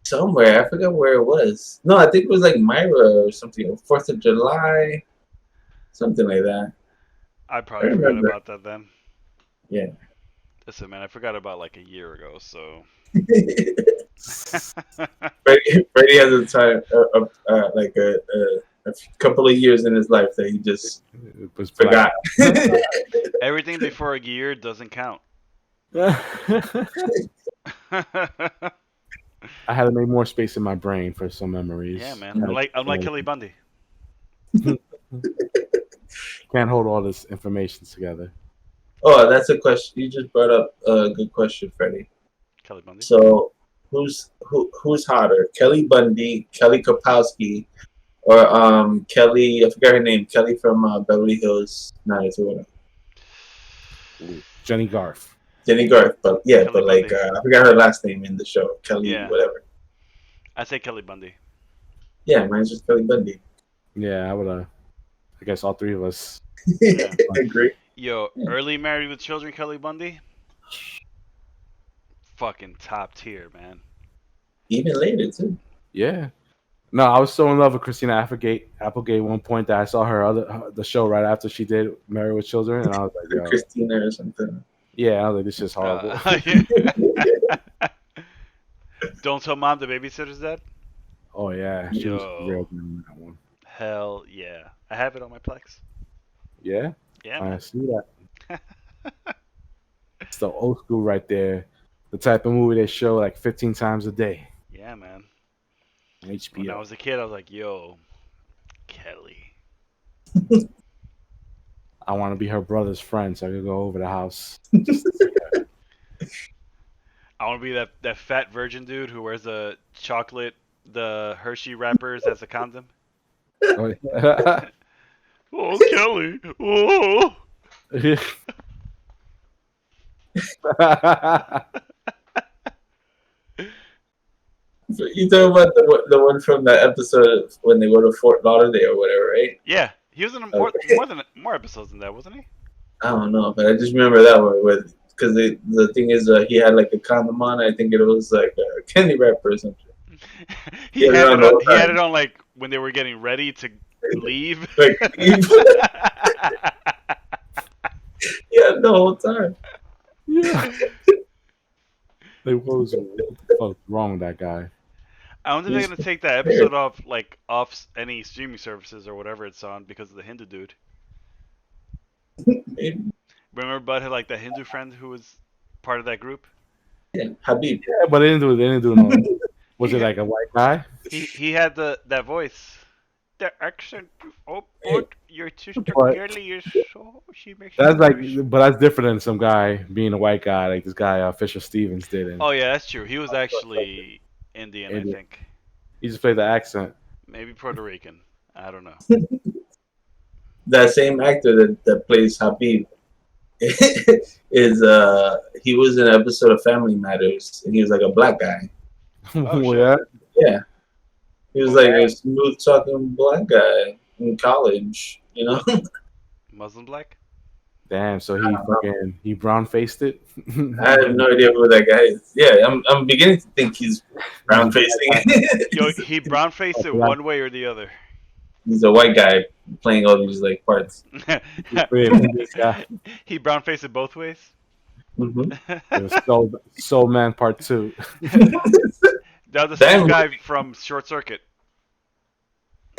somewhere? I forgot where it was. No, I think it was like Myra or something. 4th of July, something like that. I probably I forgot remember. about that then. Yeah. Listen, man, I forgot about like a year ago, so. Freddie has a time, like a couple of years in his life that he just It was forgot. Everything before a year doesn't count. I had to make more space in my brain for some memories. Yeah, man. I'm like Kelly Bundy. Can't hold all this information together. Oh, that's a question. You just brought up a good question, Freddie. Kelly Bundy. So, who's hotter, Kelly Bundy, Kelly Kapowski, or Kelly? I forgot her name. Kelly from Beverly Hills 90210. Jenny Garth. Jenny Garth, but yeah, Kelly but like Bundy. I forgot her last name in the show. Kelly, Yeah. whatever. I say Kelly Bundy. Yeah, mine's just Kelly Bundy. Yeah, I would. I guess all three of us. Yeah. I agree. Yo, early Married with Children, Kelly Bundy. Fucking top tier, man. Even later too. Yeah. No, I was so in love with Christina Applegate at one point that I saw the show right after she did Married with Children, and I was like, yo. Christina or something. Yeah, I was like, this is horrible. Don't Tell Mom the Babysitter's Dead. Oh yeah, she was Yo. real good on that one. Hell yeah. I have it on my Plex. Yeah, Yeah, I man. see that. It's the old school right there. The type of movie they show like 15 times a day Yeah, man. on When I HBO. was a kid, I was like, yo, Kelly. I want to be her brother's friend, so I could go over the house. I want to be that fat virgin dude who wears the Hershey wrappers as a condom. Oh, yeah. Oh, Kelly. Oh. You talking about the one from that episode when they go to Fort Lauderdale or whatever, right? Yeah, he was in more episodes than that, wasn't he? I don't know, but I just remember that one with because the thing is he had like a condom on. I think it was like a candy wrapper or something. He had it on like when they were getting ready to leave. Like, yeah, the whole time. Yeah. Like, what the fuck wrong with that guy? I wonder if they're gonna take that episode off any streaming services or whatever it's on because of the Hindu dude. Maybe. Remember Bud had like that Hindu friend who was part of that group? Yeah, Habib. Yeah, but they didn't do no. Was it like a white guy? He had that voice. the accent. Oh, but your sister But- Kelly is so. She makes. That's you like, very- but that's different than some guy being a white guy, like this guy Fisher Stevens did. And Oh yeah, that's true. He was actually Indian, I Indian. think. he just played the accent. Maybe Puerto Rican. I don't know. That same actor that plays Habib is he was in an episode of Family Matters, and he was like a black guy. Oh, Well, shit. Yeah, he was like a smooth talking black guy in college. You know, Muslim black. Damn. So he brown faced it. I have no idea who that guy is. Yeah, I'm beginning to think he's brown facing. Yo, he brown faced it one way or the other. He's a white guy playing all these like parts. This guy. He brown faced it both ways. Hmm It was Soul Man Part 2. That was the same Damn. guy from Short Circuit.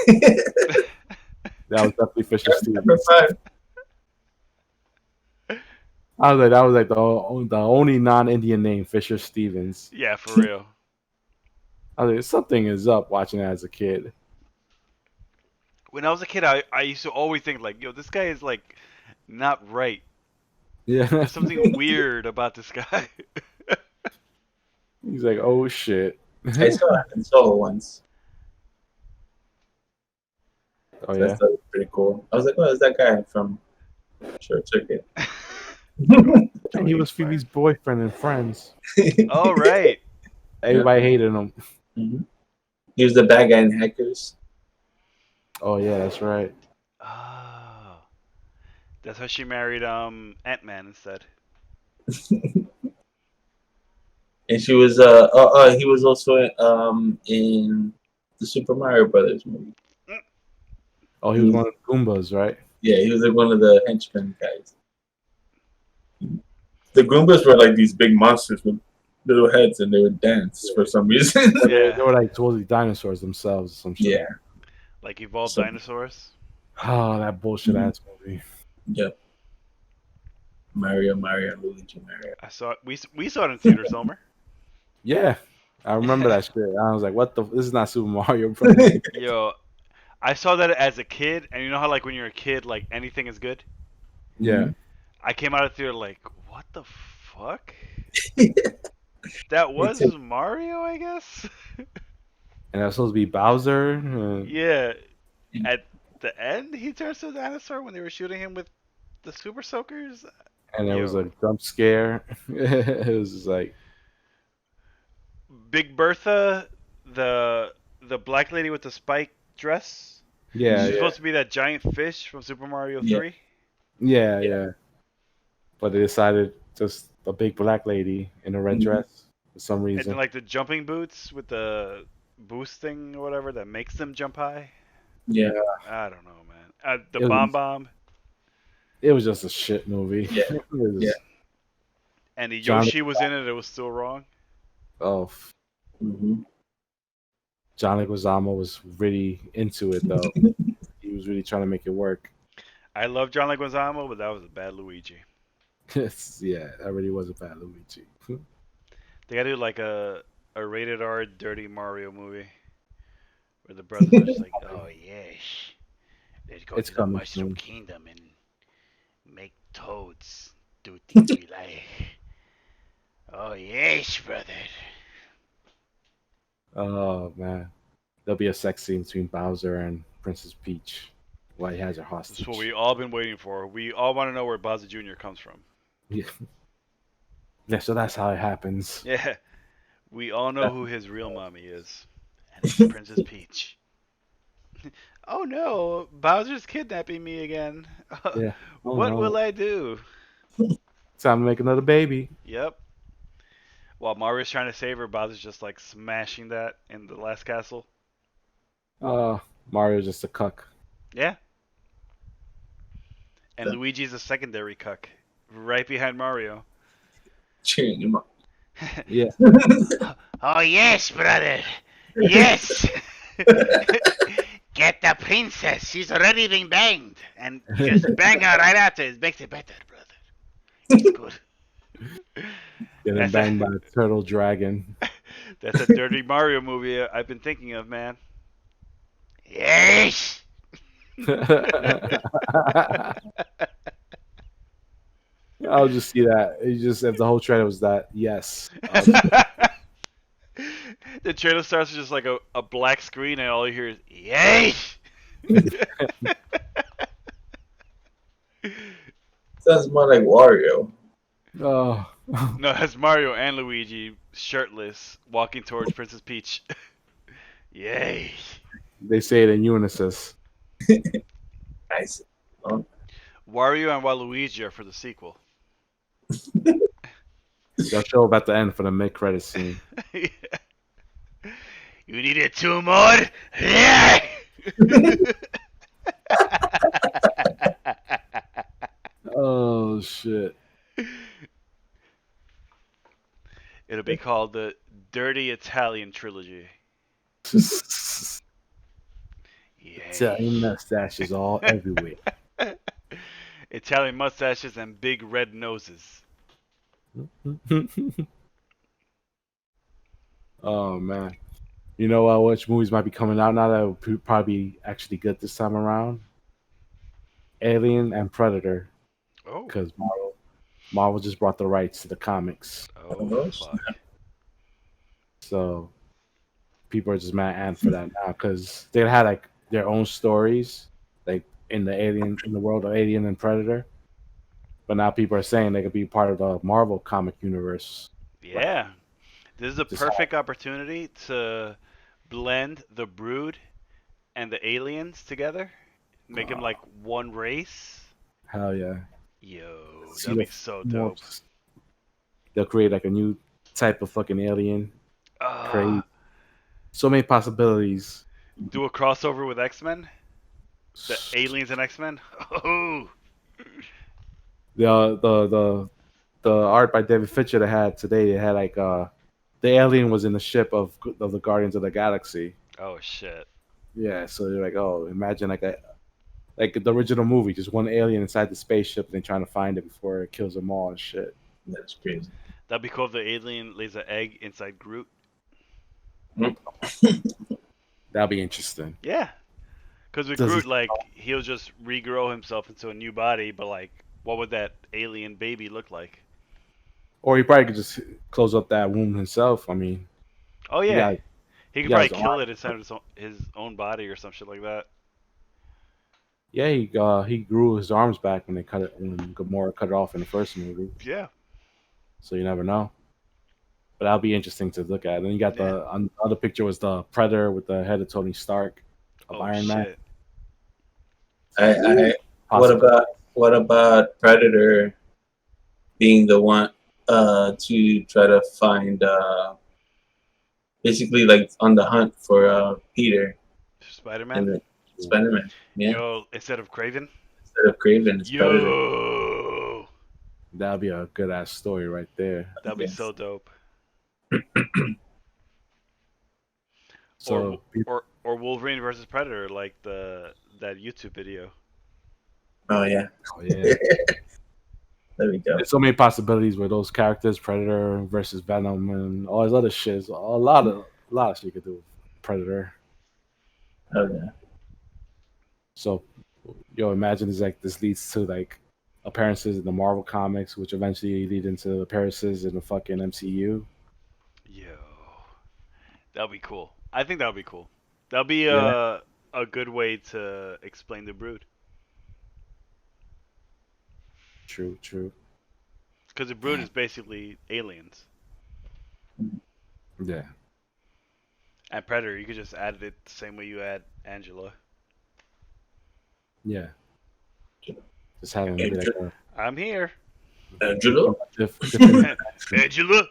That was definitely Fisher Number Stevens. 5. I was like, that was like the only non-Indian name, Fisher Stevens. Yeah, for real. I was like, something is up watching that as a kid. When I was a kid, I used to always think like, yo, this guy is like not right. Yeah. There's something weird about this guy. He's like, oh shit. I saw it in Solo once. Oh So yeah. that was pretty cool. I was like, oh, is that guy from Short Circuit? And he was Phoebe's boyfriend in Friends. Oh right. Everybody hated him. Mhm. He was the bad guy in Hackers. Oh yeah, that's right. Oh, that's how she married Ant-Man instead. And she was he was also in the Super Mario Brothers movie. Oh, he was one of the Goombas, right? Yeah, he was like one of the henchmen guys. The Goombas were like these big monsters with little heads, and they would dance for some reason. Yeah. They were like totally dinosaurs themselves. Or some shit. Yeah. Like evolved So- dinosaurs. Oh, that bullshit ass movie. Yep. Mario, Luigi, Mario. I saw it. We saw it in theaters, Homer. Yeah, I remember that shit. I was like, what the? This is not Super Mario Bros. Yo, I saw that as a kid, and you know how like when you're a kid, like anything is good. Yeah. I came out of the theater like, what the fuck? That was too. Mario, I guess. And that's supposed to be Bowser. Yeah. At the end, he turns to a dinosaur when they were shooting him with the Super Soakers. And there was Yo. a jump scare. It was just like, Big Bertha, the black lady with the spike dress. yeah, She's yeah, supposed to be that giant fish from Super Mario Yeah. 3. yeah. But they decided just a big black lady in a red Mhm. dress for some And reason. then like the jumping boots with the boost thing or whatever that makes them jump high. Yeah. I don't know, man. The It was- bomb bomb It was just a shit movie. Yeah. It was- Yeah. and the John- Yoshi was in it. It was still wrong. Oh, hmm John Leguizamo was really into it though. He was really trying to make it work. I love John Leguizamo, but that was a bad Luigi. Yeah, that really was a bad Luigi. They gotta do like a rated R Dirty Mario movie where the brothers are just like, oh yes, let's go It's to the coming Mushroom soon. Kingdom and make toads do things we like. Oh yes, brother. Oh man, there'll be a sex scene between Bowser and Princess Peach while he has her hostage. That's what we all been waiting for. We all want to know where Bowser Jr. comes from. Yeah, so that's how it happens. Yeah, we all know who his real mommy is, and it's Princess Peach. Oh no, Bowser's kidnapping me again. Yeah. Oh, What no. will I do? Time to make another baby. Yep. While Mario's trying to save her, Bowser's just like smashing that in the last castle. Mario's just a cuck. Yeah. And Yeah. Luigi's a secondary cuck, right behind Mario. Cheering him up. Yeah. Oh yes, brother. Yes. Get the princess. She's already been banged, and just bang her right after. It makes it better, brother. Good. Getting That's banged by a turtle dragon. That's a Dirty Mario movie I've been thinking of, man. Yes. I'll just see that. You just if the whole trailer was that, yes. I'll just- The trailer starts with just like a black screen, and all you hear is "Yay!" Sounds more like Wario. oh, No, that's Mario and Luigi shirtless walking towards Princess Peach. Yay! they say it in unison. Nice. Wario and Waluigi are for the sequel. They'll show up at the end for the mid-credit scene. You needed 2 more? Yeah! Oh shit! It'll be called the Dirty Italian Trilogy. Italian mustaches all everywhere. Italian mustaches and big red noses. Oh man, you know which movies might be coming out now that would probably be actually good this time around? Alien and Predator, Oh. because Marvel just brought the rights to the comics, Oh, fuck. so people are just mad and for that now because they had like their own stories, like in the world of Alien and Predator. But now people are saying they could be part of the Marvel comic universe. Yeah. This is a Just perfect opportunity to blend the Brood and the aliens together. Make them like one race. Hell yeah! Yo, See that'd be the so more- dope. They'll create like a new type of fucking alien. Crazy. Uh, So many possibilities. do a crossover with X-Men? The aliens and X-Men? Oh, The art by David Fincher they had today. They had like the alien was in the ship of the Guardians of the Galaxy. oh shit. Yeah, so they're like, oh, imagine like the original movie, just one alien inside the spaceship and they trying to find it before it kills them all and shit. That's crazy. That'd be cool if the alien lays an egg inside Groot. That'll be interesting. Yeah. Because with Does Groot, he- like, he'll just regrow himself into a new body, but, like, what would that alien baby look like? Or he probably could just close up that wound himself. I mean, Oh, yeah. yeah, He could yeah, probably his kill arm- it inside his own body or some shit like that. yeah, he grew his arms back when Gamora cut it off in the first movie. Yeah. So you never know. But that'll be interesting to look at. And then you got the other picture was the Predator with the head of Tony Stark of Oh, Iron Man. shit. What about Predator being the one to try to find basically like on the hunt for Peter Spider-Man? and Spider-Man? Yeah, Yo, instead of Craven? instead of Craven, it's Predator. Yo! That'll be a good ass story right there. That'd be Yes. so dope. So Or Wolverine versus Predator, like that YouTube video. Oh yeah, oh, yeah. there we go. There's so many possibilities with those characters, Predator versus Venom and all this other shit. A lot of shit you could do with Predator. Oh yeah. So imagine this leads to like appearances in the Marvel comics, which eventually lead into appearances in the fucking MCU. Yo. That'd be cool. I think that would be cool. That'd be Yeah. a good way to explain the Brood. True. Because the Brood is basically aliens. Yeah. And Predator, you could just add it the same way you add Angela. Yeah. Just having be like I'm here. Angelo? different Angela,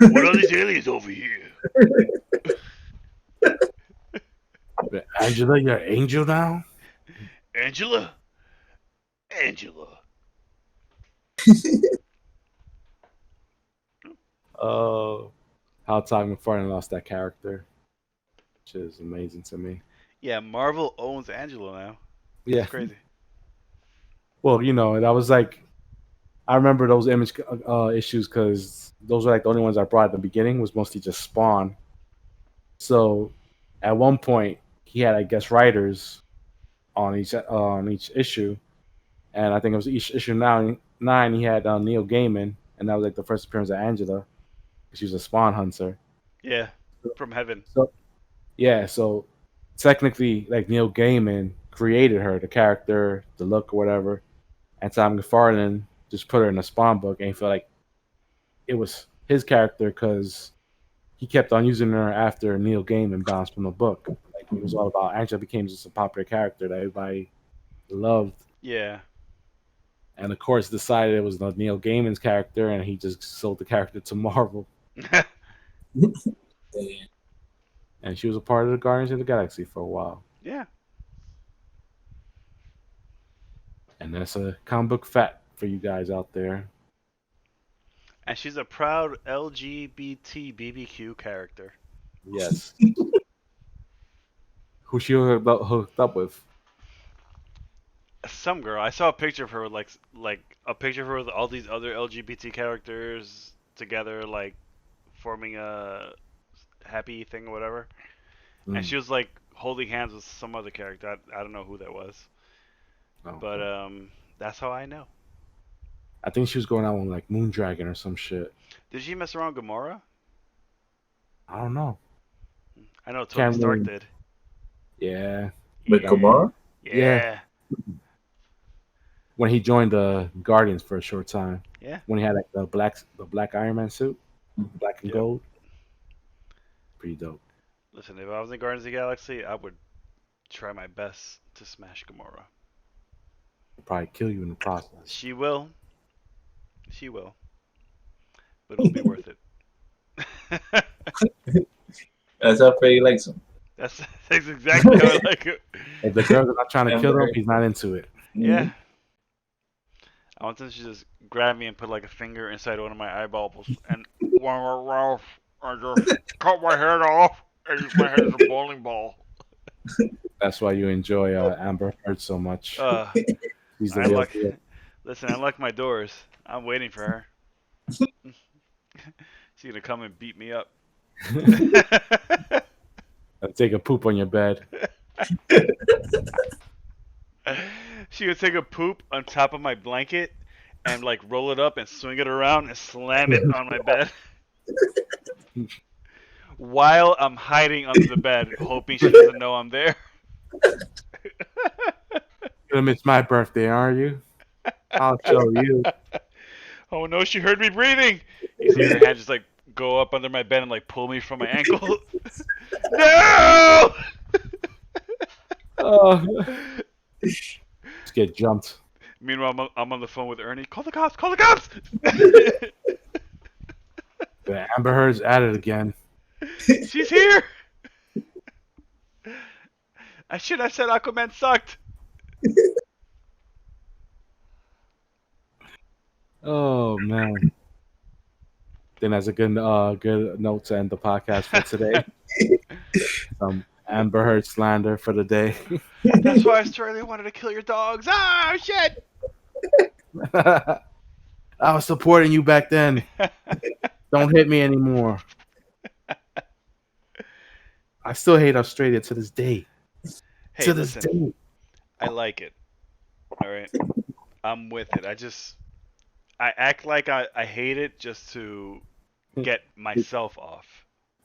what are these aliens over here? Angela, you're an angel now? Angela? Angela. How Todd McFarlane lost that character. Which is amazing to me. Yeah, Marvel owns Angela now. Yeah. It's crazy. Well, that was like, I remember those image issues because those were like the only ones I brought at the beginning was mostly just Spawn. So at one point, he had, I guess, writers on each issue, and I think it was each issue nine. He had Neil Gaiman, and that was like the first appearance of Angela. She was a Spawn hunter. Yeah, from heaven. So yeah, so technically, like Neil Gaiman created her, the character, the look, or whatever, and Tom McFarlane just put her in a Spawn book, and he felt like it was his character because he kept on using her after Neil Gaiman bounced from the book. Like it was all about Angela became just a popular character that everybody loved, Yeah. and of course decided it was the Neil Gaiman's character, and he just sold the character to Marvel, and she was a part of the Guardians of the Galaxy for a while. Yeah. And that's a comic book fact for you guys out there. And she's a proud LGBT BBQ character. Yes. Who she hooked up with? Some girl. I saw a picture of her with like a picture of her with all these other LGBT characters together, like forming a happy thing or whatever. Mm. And she was like holding hands with some other character. I don't know who that was, Oh, but that's how I know. I think she was going out with like Moondragon or some shit. Did she mess around with Gamora? I don't know. I know Tony Stark Cameron. did. Yeah. With Yeah. Kamara? Yeah. When he joined the Guardians for a short time. Yeah. When he had like the black Iron Man suit, black and Yep. gold. Pretty dope. Listen, if I was in Guardians of the Galaxy, I would try my best to smash Gamora. He'll probably kill you in the process. She will. She will. But it'll be worth it. That's how Freddie likes him. That's exactly how I like it. If the girls are not trying to kill him, he's not into it. Yeah. I want them to just grab me and put like a finger inside one of my eyeballs and I just cut my head off and use my head as a bowling ball. That's why you enjoy Amber Heard so much. He's the I real like. deal. Listen, I lock my doors. I'm waiting for her. She's gonna come and beat me up. Take a poop on your bed. She would take a poop on top of my blanket and like roll it up and swing it around and slam it on my bed while I'm hiding under the bed, hoping she doesn't know I'm there. You're gonna miss my birthday, are you? I'll show you. Oh no, she heard me breathing. You see her hand just like go up under my bed and like pull me from my ankle. No! Oh. Let's get jumped. Meanwhile, I'm on the phone with Ernie. Call the cops! Call the cops! The Amber Heard's at it again. She's here! I should have said Aquaman sucked. Oh man. Then that's a good good note to end the podcast for today. Amber Heard slander for the day. That's why Australia wanted to kill your dogs. Ah, shit! I was supporting you back then. Don't hit me anymore. I still hate Australia to this day. Hey, to this listen, day. I like it. All right, I'm with it. I act like I hate it just to get myself off.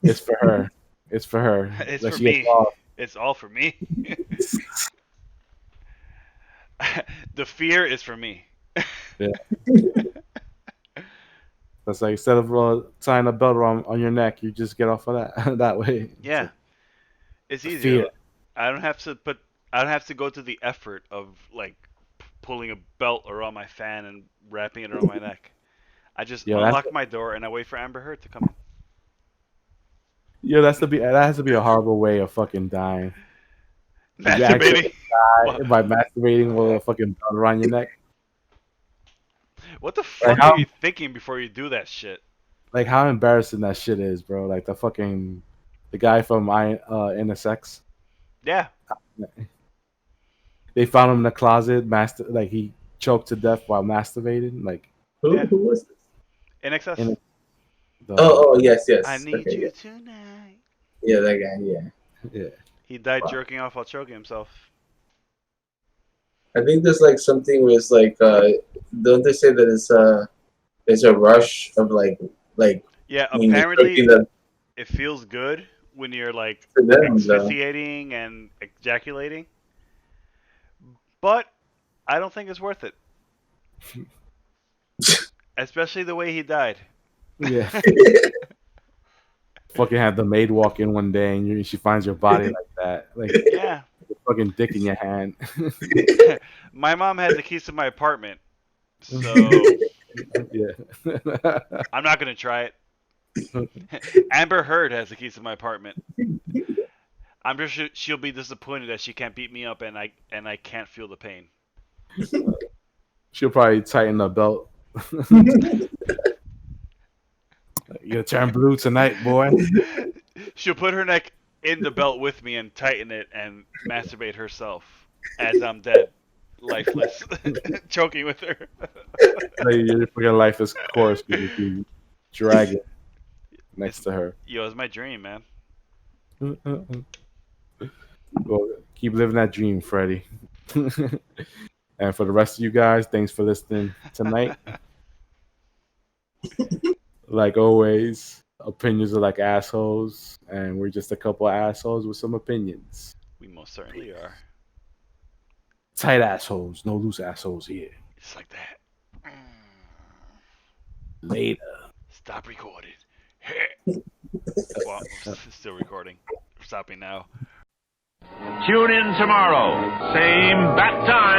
It's for her. It's for her. It's Let for she get me. off. It's all for me. The fear is for me. That's like instead of tying a belt on your neck, you just get off of that that way. Yeah, it's Fear. easier. I don't have to go to the effort of like pulling a belt around my fan and wrapping it around my neck. I just Yeah, unlock my door and I wait for Amber Heard to come in. Yeah, that has to be a horrible way of fucking dying. Masturbating. By masturbating with a fucking belt around your neck. What the fuck how- are you thinking before you do that shit? Like how embarrassing that shit is, bro. Like the guy from NSX. Yeah. They found him in the closet, like he choked to death while masturbating. Like Yeah. Who was this? In excess. the, Oh, yes. I need Okay, you yeah. tonight. Yeah, that guy, yeah. yeah. He died Wow. jerking off while choking himself. I think there's like something where it's like, don't they say that it's a rush of like Yeah, when you're apparently choking them it feels good when you're like to them, though. asphyxiating and ejaculating, but I don't think it's worth it. Especially the way he died. Yeah. Fucking have the maid walk in one day and she finds your body like that, like Yeah. fucking dick in your hand. My mom has the keys to my apartment, so Yeah. I'm not gonna try it. Amber Heard has the keys to my apartment. I'm sure she'll be disappointed that she can't beat me up and I can't feel the pain. She'll probably tighten the belt. You gonna turn blue tonight, boy? She'll put her neck in the belt with me and tighten it and masturbate herself as I'm dead, lifeless, choking with her. Like, your fucking life is course because you drag it next to her. Yo, it's my dream, man. Well, keep living that dream, Freddie. And for the rest of you guys, thanks for listening tonight. Like always, opinions are like assholes, and we're just a couple of assholes with some opinions. We most certainly are. Tight assholes, no loose assholes here. It's like that. Later. Stop recording. Well, still recording. Stopping now. Tune in tomorrow, same bat time.